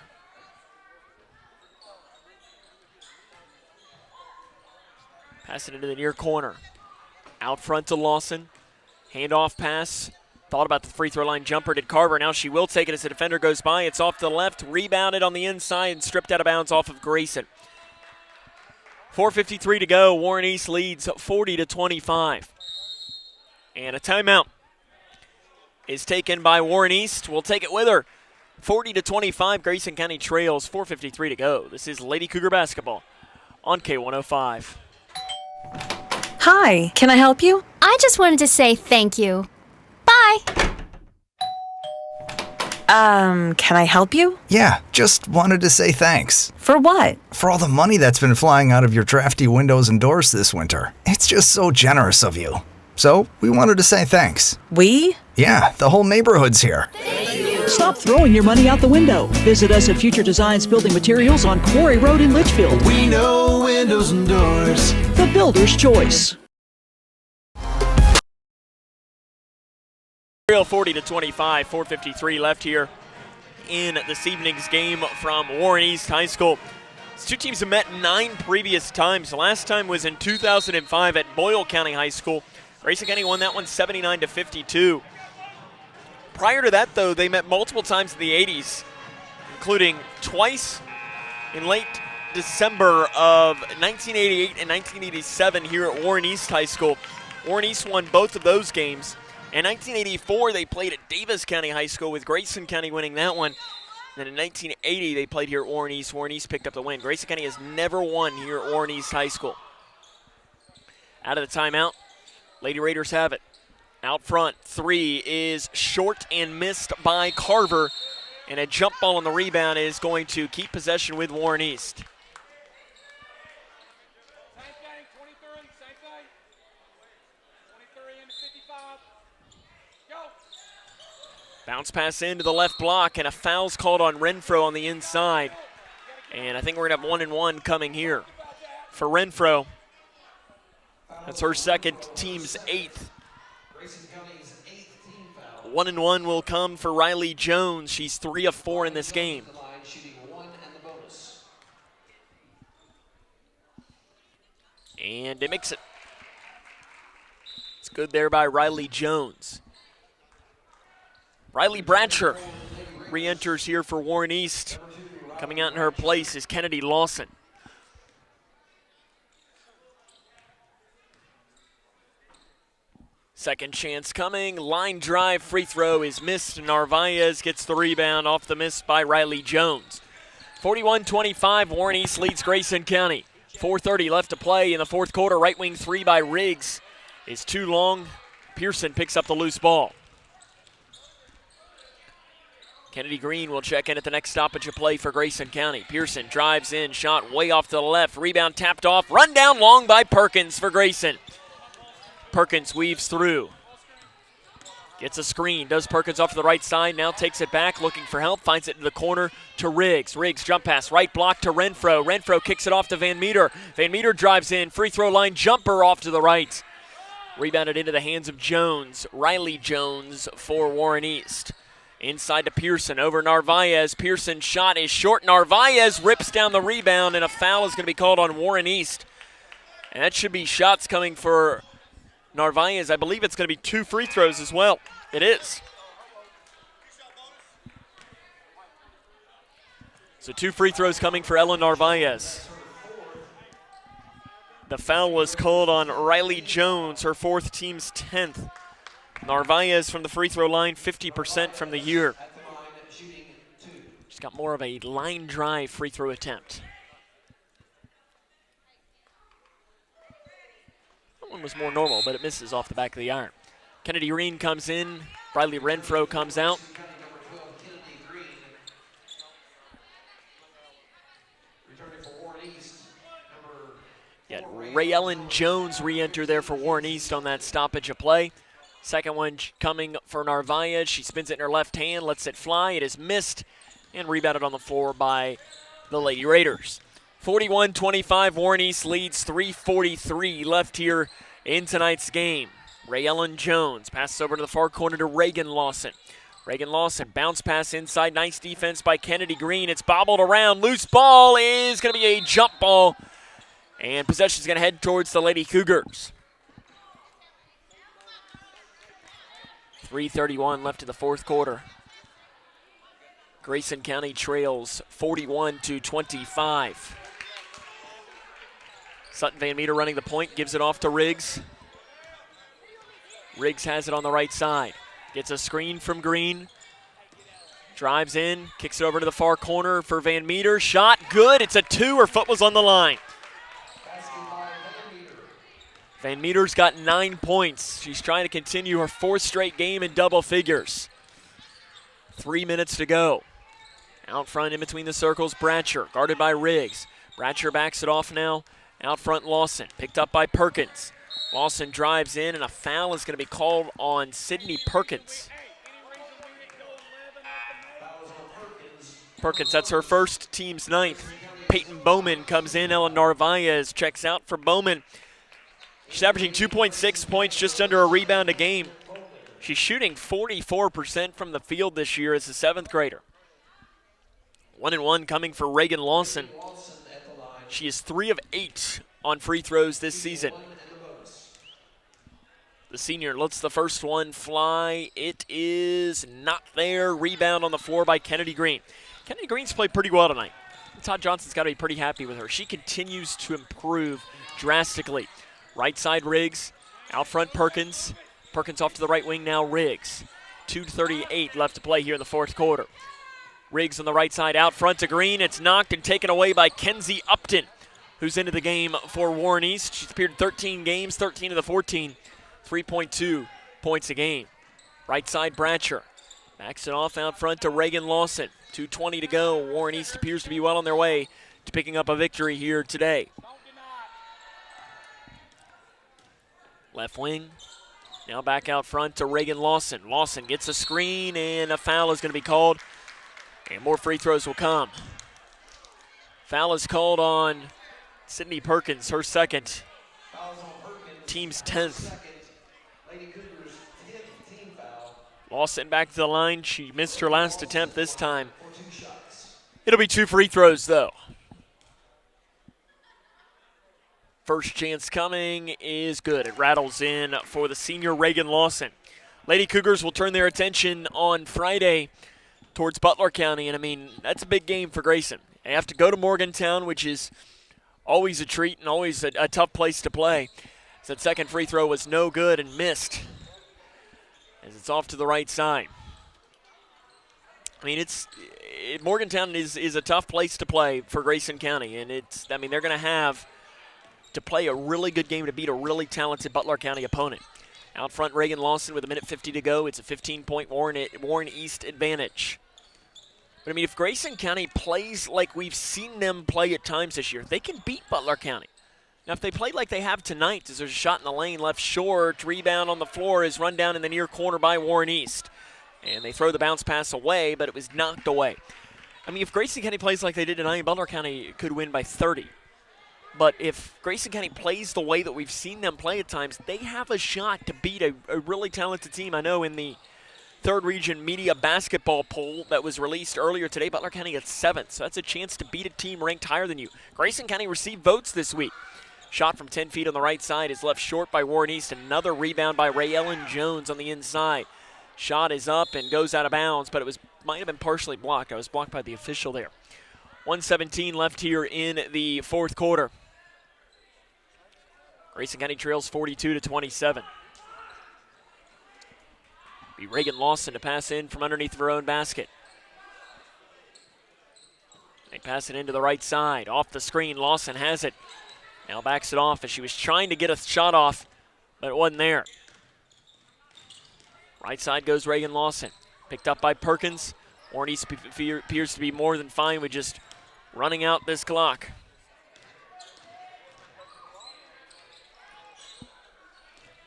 Passing into the near corner. Out front to Lawson. Handoff pass. Thought about the free throw line jumper, did Carver. Now she will take it as the defender goes by. It's off to the left, rebounded on the inside and stripped out of bounds off of Grayson. 4:53 to go. Warren East leads 40-25. And a timeout is taken by Warren East. We'll take it with her. 40-25. Grayson County trails. 4:53 to go. This is Lady Cougar basketball on K105. Hi, can I help you? I just wanted to say thank you. Bye. Can I help you? Yeah, just wanted to say thanks. For what? For all the money that's been flying out of your drafty windows and doors this winter. It's just so generous of you. So, we wanted to say thanks. We? Yeah, the whole neighborhood's here. Stop throwing your money out the window. Visit us at Future Designs Building Materials on Quarry Road in Litchfield. We know windows and doors. The builder's choice. 40-25, 4:53 left here in this evening's game from Warren East High School. These two teams have met 9 previous times. The last time was in 2005 at Boyle County High School. Grayson County won that one 79-52. Prior to that, though, they met multiple times in the 80s, including twice in late December of 1988 and 1987 here at Warren East High School. Warren East won both of those games. In 1984, they played at Davis County High School with Grayson County winning that one. Then in 1980, they played here at Warren East. Warren East picked up the win. Grayson County has never won here at Warren East High School. Out of the timeout, Lady Raiders have it. Out front, 3 is short and missed by Carver. And a jump ball on the rebound is going to keep possession with Warren East. Bounce pass into the left block, and a foul's called on Renfro on the inside. And I think we're going to have 1-and-1 coming here for Renfro. That's her second, team's 8th. 1-and-1 will come for Riley Jones. She's 3 of 4 in this game. And they mix it. It's good there by Riley Jones. Riley Bratcher re-enters here for Warren East. Coming out in her place is Kennedy Lawson. Second chance coming. Line drive. Free throw is missed. Narvaez gets the rebound off the miss by Riley Jones. 41-25. Warren East leads Grayson County. 4:30 left to play in the fourth quarter. Right wing three by Riggs is too long. Pearson picks up the loose ball. Kennedy Green will check in at the next stoppage of play for Grayson County. Pearson drives in, shot way off to the left. Rebound tapped off. Run down long by Perkins for Grayson. Perkins weaves through. Gets a screen. Does Perkins off to the right side. Now takes it back, looking for help. Finds it in the corner to Riggs. Riggs jump pass. Right block to Renfro. Renfro kicks it off to Van Meter. Van Meter drives in. Free throw line jumper off to the right. Rebounded into the hands of Jones. Riley Jones for Warren East. Inside to Pearson, over Narvaez. Pearson shot is short. Narvaez rips down the rebound, and a foul is going to be called on Warren East. And that should be shots coming for Narvaez. I believe it's going to be 2 free throws as well. It is. So 2 free throws coming for Ellen Narvaez. The foul was called on Riley Jones, her 4th, team's 10th. Narvaez from the free throw line, 50% from the year. She's got more of a line drive free throw attempt. That one was more normal, but it misses off the back of the iron. Kennedy Green comes in. Briley Renfro comes out. Got Ray Ellen Jones re-enter there for Warren East on that stoppage of play. Second one coming for Narvaez. She spins it in her left hand, lets it fly. It is missed and rebounded on the floor by the Lady Raiders. 41-25, Warren East leads. 3:43 left here in tonight's game. Ray Ellen Jones passes over to the far corner to Reagan Lawson. Reagan Lawson, bounce pass inside. Nice defense by Kennedy Green. It's bobbled around. Loose ball is going to be a jump ball. And possession is going to head towards the Lady Cougars. 3:31 left in the fourth quarter. Grayson County trails 41-25. Sutton Van Meter running the point, gives it off to Riggs. Riggs has it on the right side. Gets a screen from Green. Drives in, kicks it over to the far corner for Van Meter. Shot good, it's a 2. Her foot was on the line. Van Meter's got 9 points. She's trying to continue her 4th straight game in double figures. 3 minutes to go. Out front in between the circles, Bratcher, guarded by Riggs. Bratcher backs it off now. Out front, Lawson, picked up by Perkins. Lawson drives in, and a foul is going to be called on Sydney Perkins. Perkins, that's her first, team's 9th. Peyton Bowman comes in. Ellen Narvaez checks out for Bowman. She's averaging 2.6 points, just under a rebound a game. She's shooting 44% from the field this year as a 7th grader. 1-1 coming for Reagan Lawson. She is 3 of 8 on free throws this season. The senior lets the first one fly. It is not there. Rebound on the floor by Kennedy Green. Kennedy Green's played pretty well tonight. Todd Johnson's got to be pretty happy with her. She continues to improve drastically. Right side Riggs, out front Perkins. Perkins off to the right wing now, Riggs. 2:38 left to play here in the fourth quarter. Riggs on the right side, out front to Green. It's knocked and taken away by Kenzie Upton, who's into the game for Warren East. She's appeared in 13 games, 13 of the 14, 3.2 points a game. Right side Bratcher. Backs it off out front to Reagan Lawson. 2:20 to go. Warren East appears to be well on their way to picking up a victory here today. Left wing, now back out front to Reagan Lawson. Lawson gets a screen, and a foul is going to be called, and more free throws will come. Foul is called on Sydney Perkins, her 2nd, team's 10th. Lawson back to the line. She missed her last attempt this time. It'll be 2 free throws, though. First chance coming is good. It rattles in for the senior Reagan Lawson. Lady Cougars will turn their attention on Friday towards Butler County, and I mean, that's a big game for Grayson. They have to go to Morgantown, which is always a treat and always a tough place to play. So that second free throw was no good and missed. as it's off to the right side. I mean, Morgantown is a tough place to play for Grayson County, and they're going to have to play a really good game to beat a really talented Butler County opponent. Out front, Reagan Lawson with 1:50 to go. It's a 15-point Warren East advantage. But, I mean, if Grayson County plays like we've seen them play at times this year, they can beat Butler County. Now, if they play like they have tonight, as there's a shot in the lane left short, rebound on the floor is run down in the near corner by Warren East. And they throw the bounce pass away, but it was knocked away. I mean, if Grayson County plays like they did tonight, Butler County could win by 30. But if Grayson County plays the way that we've seen them play at times, they have a shot to beat a really talented team. I know in the 3rd Region Media Basketball poll that was released earlier today, Butler County at 7th. So that's a chance to beat a team ranked higher than you. Grayson County received votes this week. Shot from 10 feet on the right side is left short by Warren East. Another rebound by Ray Ellen Jones on the inside. Shot is up and goes out of bounds, but might have been partially blocked. I was blocked by the official there. 1:17 left here in the 4th quarter. Grayson County trails 42-27. Be Reagan Lawson to pass in from underneath her own basket. They pass it into the right side. Off the screen, Lawson has it. Now backs it off as she was trying to get a shot off, but it wasn't there. Right side goes Reagan Lawson. Picked up by Perkins. Warren East appears to be more than fine with just running out this clock.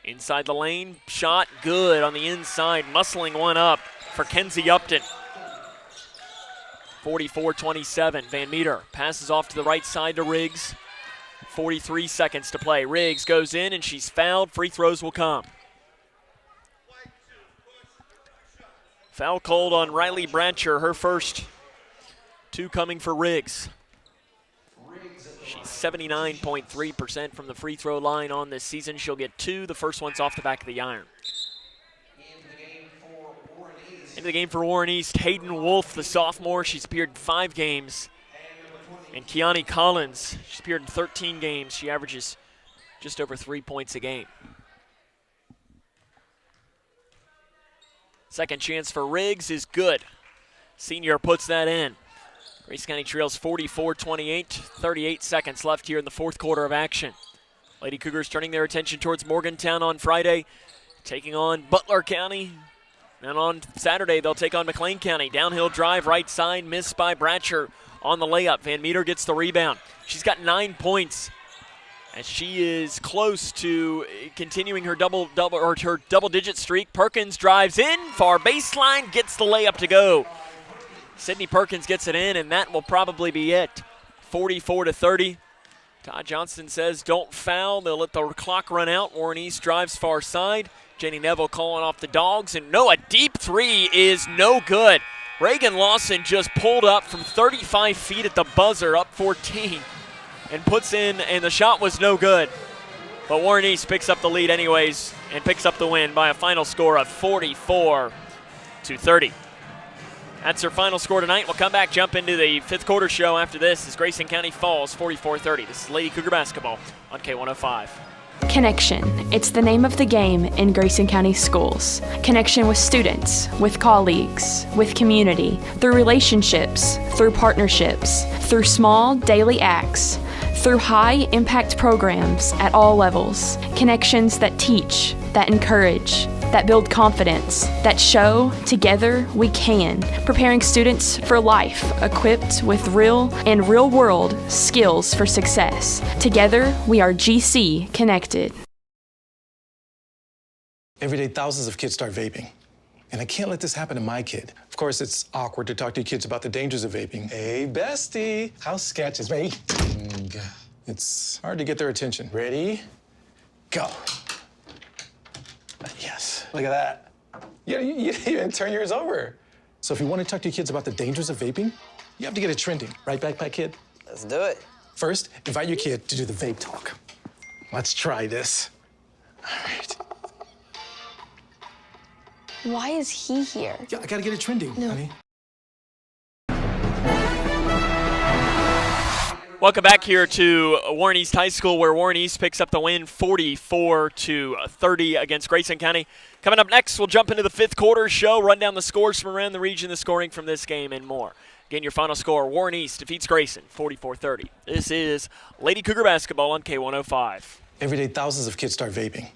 Inside the lane, shot good on the inside, muscling one up for Kenzie Upton. 44-27, Van Meter passes off to the right side to Riggs. 43 seconds to play. Riggs goes in and she's fouled. Free throws will come. Foul called on Riley Bratcher, her first 2 coming for Riggs. She's 79.3% from the free throw line on this season. She'll get 2. The first one's off the back of the iron. Into the game for Warren East, Hayden Wolf, the sophomore. She's appeared in 5 games. And Kiani Collins, she's appeared in 13 games. She averages just over 3 points a game. Second chance for Riggs is good. Senior puts that in. Grayson County trails 44-28, 38 seconds left here in the 4th quarter of action. Lady Cougars turning their attention towards Morgantown on Friday, taking on Butler County. And on Saturday, they'll take on McLean County. Downhill drive, right side, missed by Bratcher on the layup. Van Meter gets the rebound. She's got 9 points, as she is close to continuing her double-digit streak. Perkins drives in, far baseline, gets the layup to go. Sydney Perkins gets it in, and that will probably be it. 44-30. Todd Johnston says don't foul. They'll let the clock run out. Warren East drives far side. Jenny Neville calling off the Dogs, and no, a deep 3 is no good. Reagan Lawson just pulled up from 35 feet at the buzzer, up 14, and puts in, and the shot was no good. But Warren East picks up the lead anyways and picks up the win by a final score of 44-30. That's her final score tonight. We'll come back, jump into the 5th quarter show after this as Grayson County falls 44-30. This is Lady Cougar basketball on K105. Connection. It's the name of the game in Grayson County schools. Connection with students, with colleagues, with community, through relationships, through partnerships, through small daily acts, through high-impact programs at all levels. Connections that teach, that encourage, that build confidence, that show together we can, preparing students for life, equipped with real and real-world skills for success. Together, we are GC Connected. Every day, thousands of kids start vaping. And I can't let this happen to my kid. Of course, it's awkward to talk to your kids about the dangers of vaping. Hey, bestie, how sketch is me? It's hard to get their attention. Ready? Go. Yes, look at that. You even turn yours over. So if you want to talk to your kids about the dangers of vaping, you have to get it trending. Right, Backpack Kid? Let's do it. First, invite your kid to do the vape talk. Let's try this. All right. Why is he here? Yeah, I gotta get it trending, honey. Welcome back here to Warren East High School, where Warren East picks up the win 44-30 against Grayson County. Coming up next, we'll jump into the fifth quarter show, run down the scores from around the region, the scoring from this game, and more. Again, your final score, Warren East defeats Grayson 44-30. This is Lady Cougar basketball on K105. Every day, thousands of kids start vaping.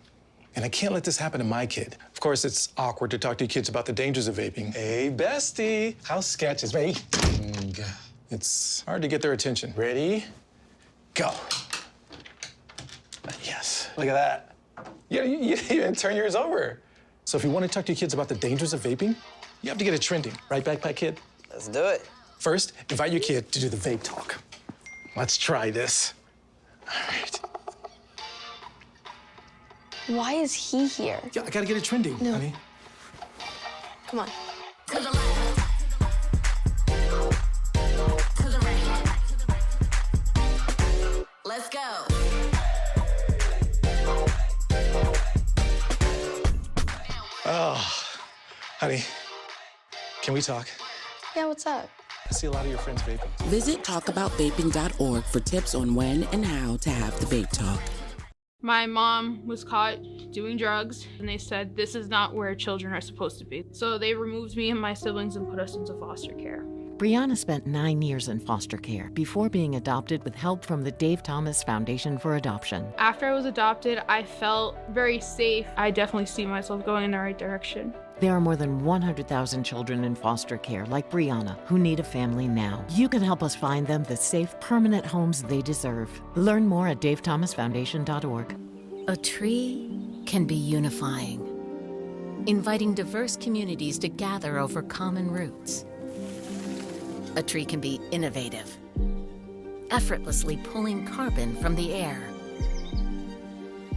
And I can't let this happen to my kid. Of course, it's awkward to talk to your kids about the dangers of vaping. Hey, bestie, how sketch is me? It's hard to get their attention. Ready? Go. Yes, look at that. You even turn yours over. So if you want to talk to your kids about the dangers of vaping, you have to get it trending. Right, Backpack Kid? Let's do it. First, invite your kid to do the vape talk. Let's try this. All right. Why is he here? Yeah, I gotta get it trending, honey. Come on. Let's go. Oh, honey, can we talk? Yeah, what's up? I see a lot of your friends vaping. Visit talkaboutVaping.org for tips on when and how to have the vape talk. My mom was caught doing drugs, and they said this is not where children are supposed to be. So they removed me and my siblings and put us into foster care. Brianna spent 9 years in foster care before being adopted with help from the Dave Thomas Foundation for Adoption. After I was adopted, I felt very safe. I definitely see myself going in the right direction. There are more than 100,000 children in foster care like Brianna who need a family now. You can help us find them the safe, permanent homes they deserve. Learn more at davethomasfoundation.org. A tree can be unifying, inviting diverse communities to gather over common roots. A tree can be innovative, effortlessly pulling carbon from the air.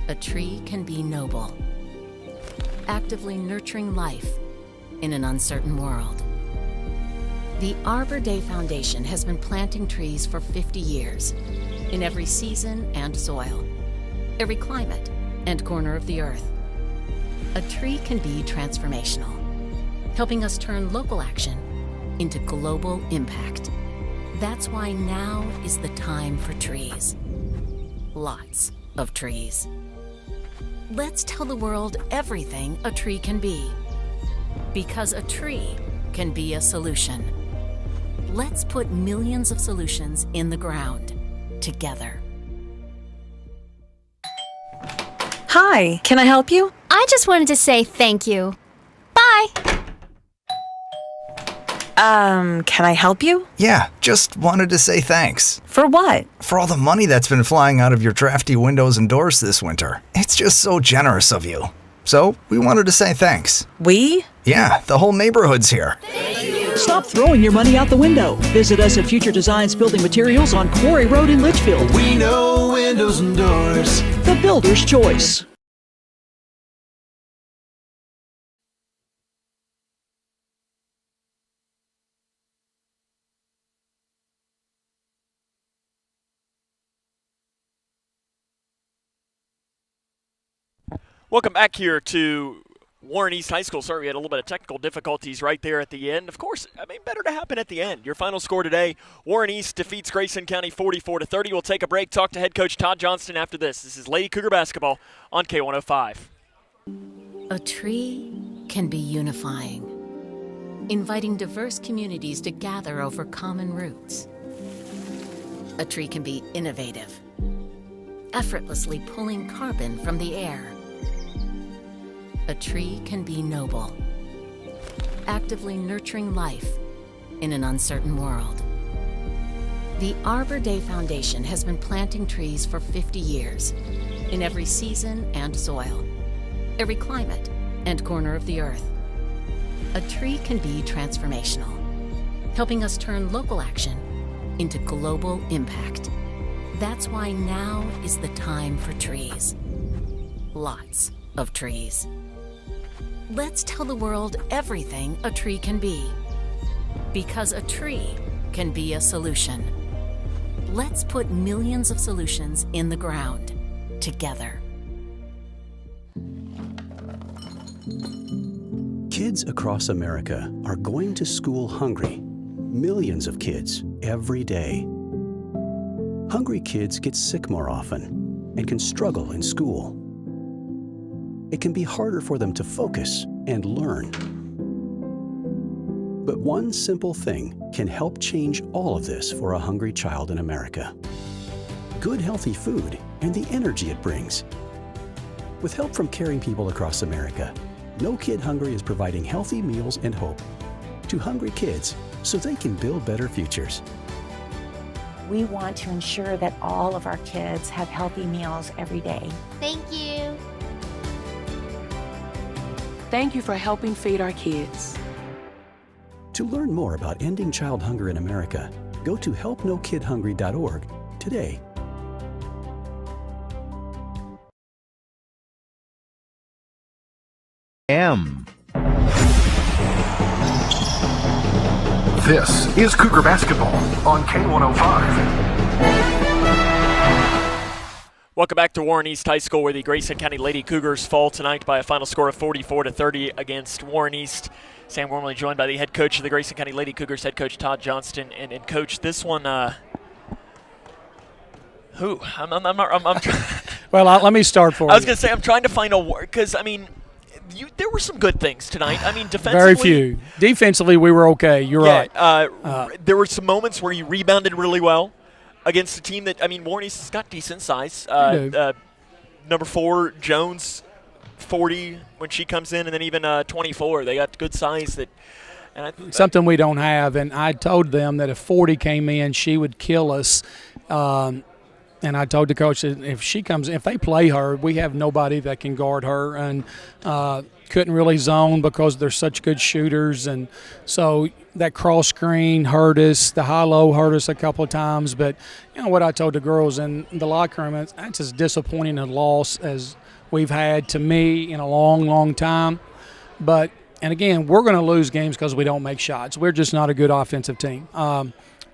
A tree can be noble, actively nurturing life in an uncertain world. The Arbor Day Foundation has been planting trees for 50 years, in every season and soil, every climate and corner of the earth. A tree can be transformational, helping us turn local action into global impact. That's why now is the time for trees. Lots of trees. Let's tell the world everything a tree can be. Because a tree can be a solution. Let's put millions of solutions in the ground together. Hi, can I help you? I just wanted to say thank you. Bye. Can I help you? Yeah, just wanted to say thanks. For what? For all the money that's been flying out of your drafty windows and doors this winter. It's just so generous of you. So, we wanted to say thanks. We? Yeah, the whole neighborhood's here. Stop throwing your money out the window. Visit us at Future Designs Building Materials on Quarry Road in Litchfield. We know windows and doors. The builder's choice. Welcome back here to Warren East High School. Sorry, we had a little bit of technical difficulties right there at the end. Of course, better to happen at the end. Your final score today, Warren East defeats Grayson County 44-30. We'll take a break, talk to head coach Todd Johnston after this. This is Lady Cougar basketball on K105. A tree can be unifying, inviting diverse communities to gather over common roots. A tree can be innovative, effortlessly pulling carbon from the air. A tree can be noble, actively nurturing life in an uncertain world. The Arbor Day Foundation has been planting trees for 50 years, in every season and soil, every climate and corner of the earth. A tree can be transformational, helping us turn local action into global impact. That's why now is the time for trees. Lots of trees. Let's tell the world everything a tree can be. Because a tree can be a solution. Let's put millions of solutions in the ground together. Kids across America are going to school hungry. Millions of kids every day. Hungry kids get sick more often and can struggle in school. It can be harder for them to focus and learn. But one simple thing can help change all of this for a hungry child in America. Good, healthy food and the energy it brings. With help from caring people across America, No Kid Hungry is providing healthy meals and hope to hungry kids so they can build better futures. We want to ensure that all of our kids have healthy meals every day. Thank you. Thank you for helping feed our kids. To learn more about ending child hunger in America, go to helpnokidhungry.org today. This is Cougar Basketball on K105. Welcome back to Warren East High School, where the Grayson County Lady Cougars fall tonight by a final score of 44-30 against Warren East. Sam Wormley joined by the head coach of the Grayson County Lady Cougars, head coach Todd Johnston. And coach, this one, who? I'm trying. Well, let me start for you. I was going to say, I'm trying to find a word, because, I mean, there were some good things tonight. I mean, defensively. Very few. Defensively, we were okay. You're right. There were some moments where you rebounded really well against a team that, I mean, Warren East has got decent size. Number 4, Jones, 40 when she comes in, and then even 24. They got good size. Something we don't have. And I told them that if 40 came in, she would kill us. And I told the coach that if they play her, we have nobody that can guard her, and couldn't really zone because they're such good shooters. And so that cross screen hurt us. The high-low hurt us a couple of times. But, you know, what I told the girls in the locker room, that's as disappointing a loss as we've had to me in a long, long time. And again, we're going to lose games because we don't make shots. We're just not a good offensive team.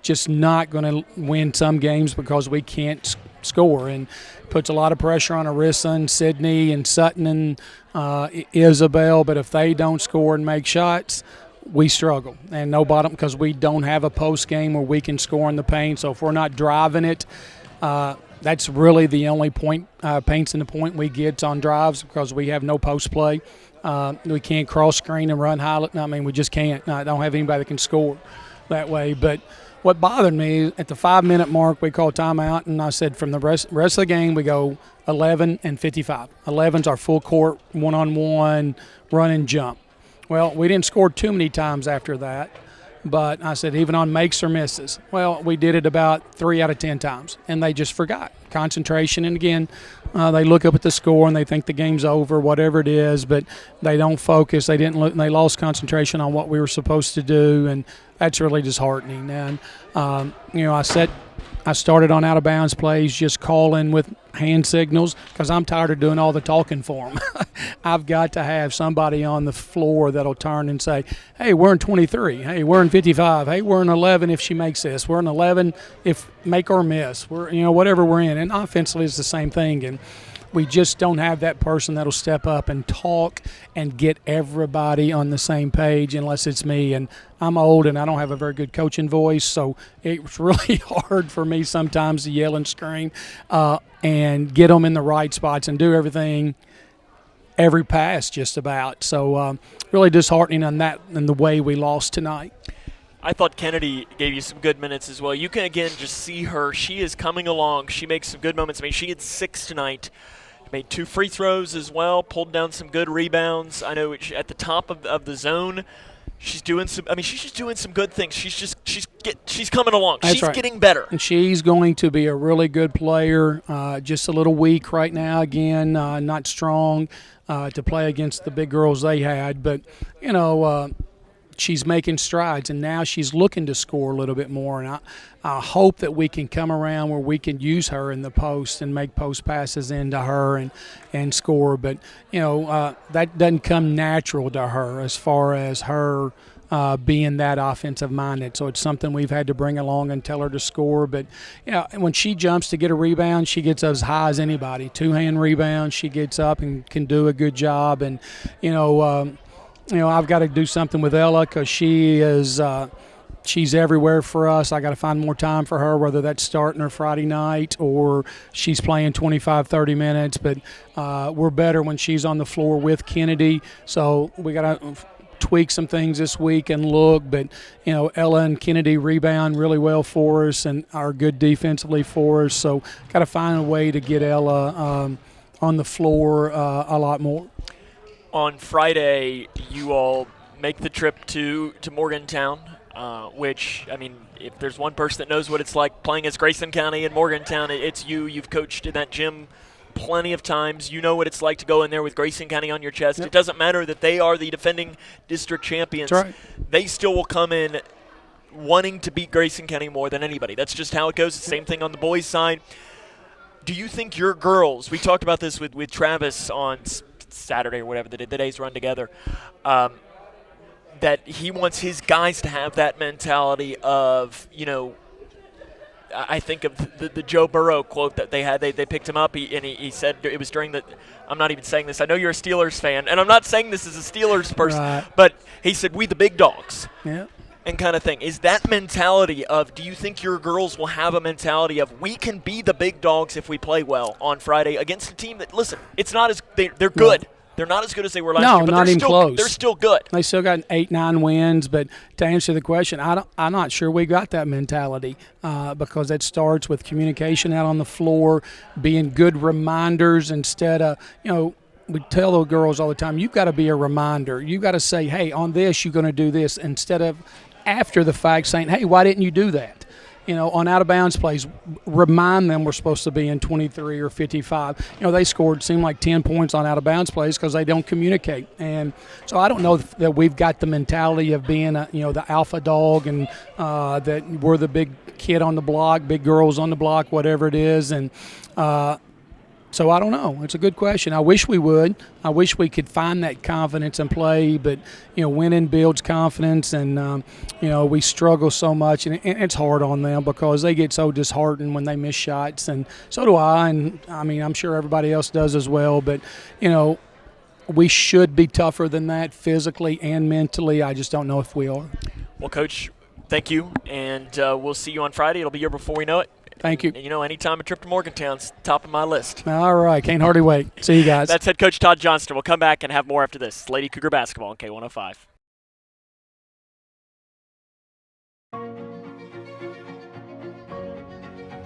Just not going to win some games because we can't score, and puts a lot of pressure on Arissa and Sydney and Sutton and Isabel. But if they don't score and make shots, we struggle. And no bottom, because we don't have a post game where we can score in the paint. So if we're not driving it, that's really the only paints in the point we get on drives, because we have no post play. We can't cross screen and run high. I mean, we just can't. I don't have anybody that can score that way. But what bothered me, at the 5-minute mark, we called timeout, and I said from the rest of the game, we go 11 and 55. 11's our full court, one-on-one, run and jump. Well, we didn't score too many times after that, but I said even on makes or misses. Well, we did it about 3 out of 10 times, and they just forgot. Concentration, and again, they look up at the score and they think the game's over, whatever it is, but they don't focus. They didn't look, and they lost concentration on what we were supposed to do, and that's really disheartening. And I started on out-of-bounds plays, just calling with hand signals, because I'm tired of doing all the talking for them. I've got to have somebody on the floor that'll turn and say, hey, we're in 23. Hey, we're in 55. Hey, we're in 11 if she makes this. We're in 11 if make or miss. We're, whatever we're in. And offensively it's the same thing. And we just don't have that person that'll step up and talk and get everybody on the same page, unless it's me. And I'm old and I don't have a very good coaching voice, so it's really hard for me sometimes to yell and scream and get them in the right spots and do everything, every pass just about. So really disheartening on that and the way we lost tonight. I thought Kennedy gave you some good minutes as well. You can, again, just see her. She is coming along. She makes some good moments. I mean, she had 6 tonight. Made 2 free throws as well, pulled down some good rebounds. I know at the top of the zone, she's doing some. I mean, she's just doing some good things. She's coming along. That's she's right. Getting better. And she's going to be a really good player. Just a little weak right now. Again, not strong to play against the big girls they had. But she's making strides, and now she's looking to score a little bit more. And I hope that we can come around where we can use her in the post and make post passes into her and score. But, that doesn't come natural to her as far as her being that offensive-minded. So it's something we've had to bring along and tell her to score. But, when she jumps to get a rebound, she gets as high as anybody. 2-hand rebound, she gets up and can do a good job. And, I've got to do something with Ella, because she is she's everywhere for us. I got to find more time for her, whether that's starting her Friday night or she's playing 25, 30 minutes. But we're better when she's on the floor with Kennedy. So we got to tweak some things this week and look. But, Ella and Kennedy rebound really well for us and are good defensively for us. So got to find a way to get Ella on the floor a lot more. On Friday, you all make the trip to Morgantown, which, I mean, if there's one person that knows what it's like playing as Grayson County in Morgantown, it's you. You've coached in that gym plenty of times. You know what it's like to go in there with Grayson County on your chest. Yep. It doesn't matter that they are the defending district champions. That's right. They still will come in wanting to beat Grayson County more than anybody. That's just how it goes. The same thing on the boys' side. Do you think your girls, we talked about this with Travis on Saturday or whatever, the days run together, that he wants his guys to have that mentality of, I think of the Joe Burrow quote that they had. They picked him up, he said it was during the – I'm not even saying this. I know you're a Steelers fan, and I'm not saying this as a Steelers person, right. But he said, we the big dogs. Yeah. And kind of thing. Is that mentality of, do you think your girls will have a mentality of, we can be the big dogs if we play well on Friday against a team that, listen, it's not as they're good. No. They're not as good as they were last year, but not even close. They're still good. They still got 8-9 wins, but to answer the question, I'm not sure we got that mentality because it starts with communication out on the floor, being good reminders instead of, we tell the girls all the time, you've got to be a reminder. You've got to say, hey, on this, you're going to do this, instead of after the fact saying, hey, why didn't you do that? On out-of-bounds plays, remind them we're supposed to be in 23 or 55. They seemed like 10 points on out-of-bounds plays because they don't communicate. And so I don't know that we've got the mentality of being, the alpha dog and that we're the big kid on the block, big girls on the block, whatever it is. And so I don't know. It's a good question. I wish we would. I wish we could find that confidence and play, but, winning builds confidence, and, we struggle so much, and it's hard on them because they get so disheartened when they miss shots, and so do I, and, I'm sure everybody else does as well, but, we should be tougher than that physically and mentally. I just don't know if we are. Well, Coach, thank you, and we'll see you on Friday. It'll be here before we know it. Thank you. Anytime a trip to Morgantown's top of my list. All right. Can't hardly wait. See you guys. That's head coach Todd Johnston. We'll come back and have more after this. Lady Cougar basketball on K105.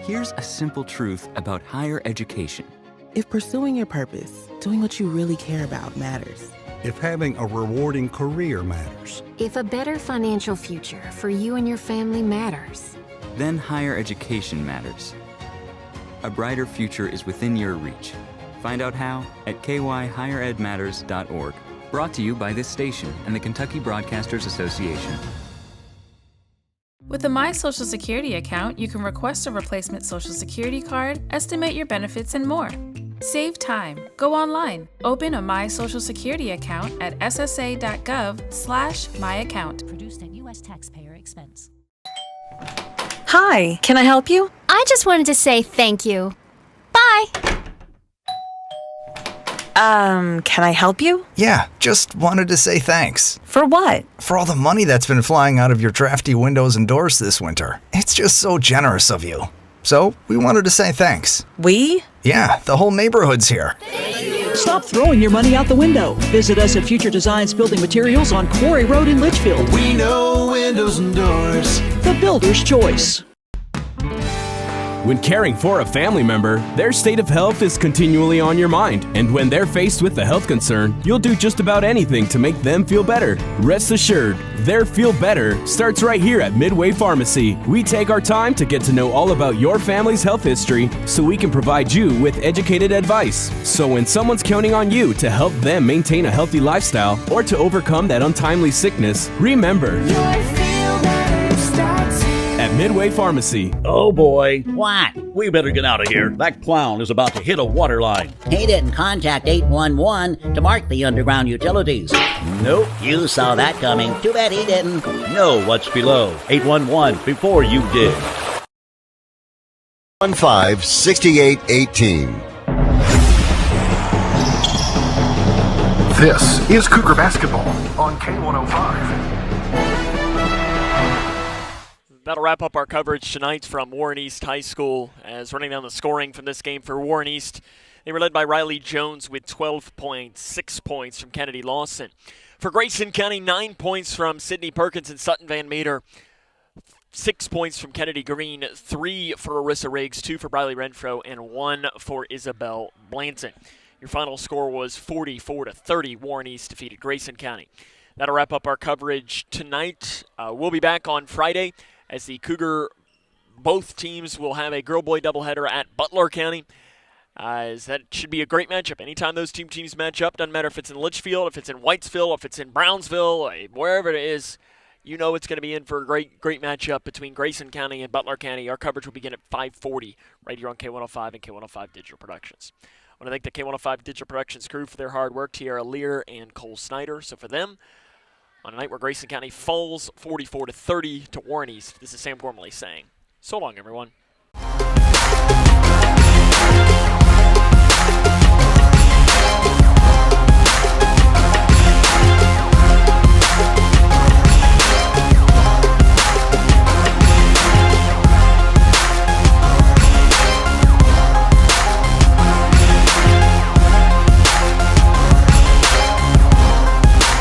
Here's a simple truth about higher education. If pursuing your purpose, doing what you really care about matters. If having a rewarding career matters. If a better financial future for you and your family matters. Then higher education matters. A brighter future is within your reach. Find out how at kyhigheredmatters.org. Brought to you by this station and the Kentucky Broadcasters Association. With a My Social Security account, you can request a replacement Social Security card, estimate your benefits, and more. Save time. Go online. Open a My Social Security account at ssa.gov/myaccount. Produced at U.S. taxpayer expense. Hi, can I help you? I just wanted to say thank you. Bye. Can I help you? Yeah, just wanted to say thanks. For what? For all the money that's been flying out of your drafty windows and doors this winter. It's just so generous of you. So, we wanted to say thanks. We? Yeah, the whole neighborhood's here. Stop throwing your money out the window. Visit us at Future Designs Building Materials on Quarry Road in Litchfield. We know windows and doors. The builder's choice. When caring for a family member, their state of health is continually on your mind. And when they're faced with a health concern, you'll do just about anything to make them feel better. Rest assured, their feel better starts right here at Midway Pharmacy. We take our time to get to know all about your family's health history so we can provide you with educated advice. So when someone's counting on you to help them maintain a healthy lifestyle or to overcome that untimely sickness, remember, at Midway Pharmacy. Oh boy. What? We better get out of here. That clown is about to hit a water line. He didn't contact 811 to mark the underground utilities. Nope. You saw that coming. Too bad he didn't. Know what's below. 811 before you did. 15-68-18. This is Cougar basketball on K105. That'll wrap up our coverage tonight from Warren East High School. As running down the scoring from this game for Warren East, they were led by Riley Jones with 12 points, 6 points from Kennedy Lawson. For Grayson County, 9 points from Sidney Perkins and Sutton Van Meter, 6 points from Kennedy Green, 3 for Arissa Riggs, 2 for Briley Renfro, and 1 for Isabel Blanton. Your final score was 44-30. Warren East defeated Grayson County. That'll wrap up our coverage tonight. We'll be back on Friday as the Cougar, both teams will have a girl-boy doubleheader at Butler County. As that should be a great matchup. Anytime those two teams match up, doesn't matter if it's in Litchfield, if it's in Whitesville, if it's in Brownsville, wherever it is, you know it's going to be in for a great matchup between Grayson County and Butler County. Our coverage will begin at 5:40 right here on K105 and K105 Digital Productions. I want to thank the K105 Digital Productions crew for their hard work, Tierra Lear and Cole Snyder. So for them, on a night where Grayson County falls 44-30 to Warren East, this is Sam Gormley saying, so long, everyone.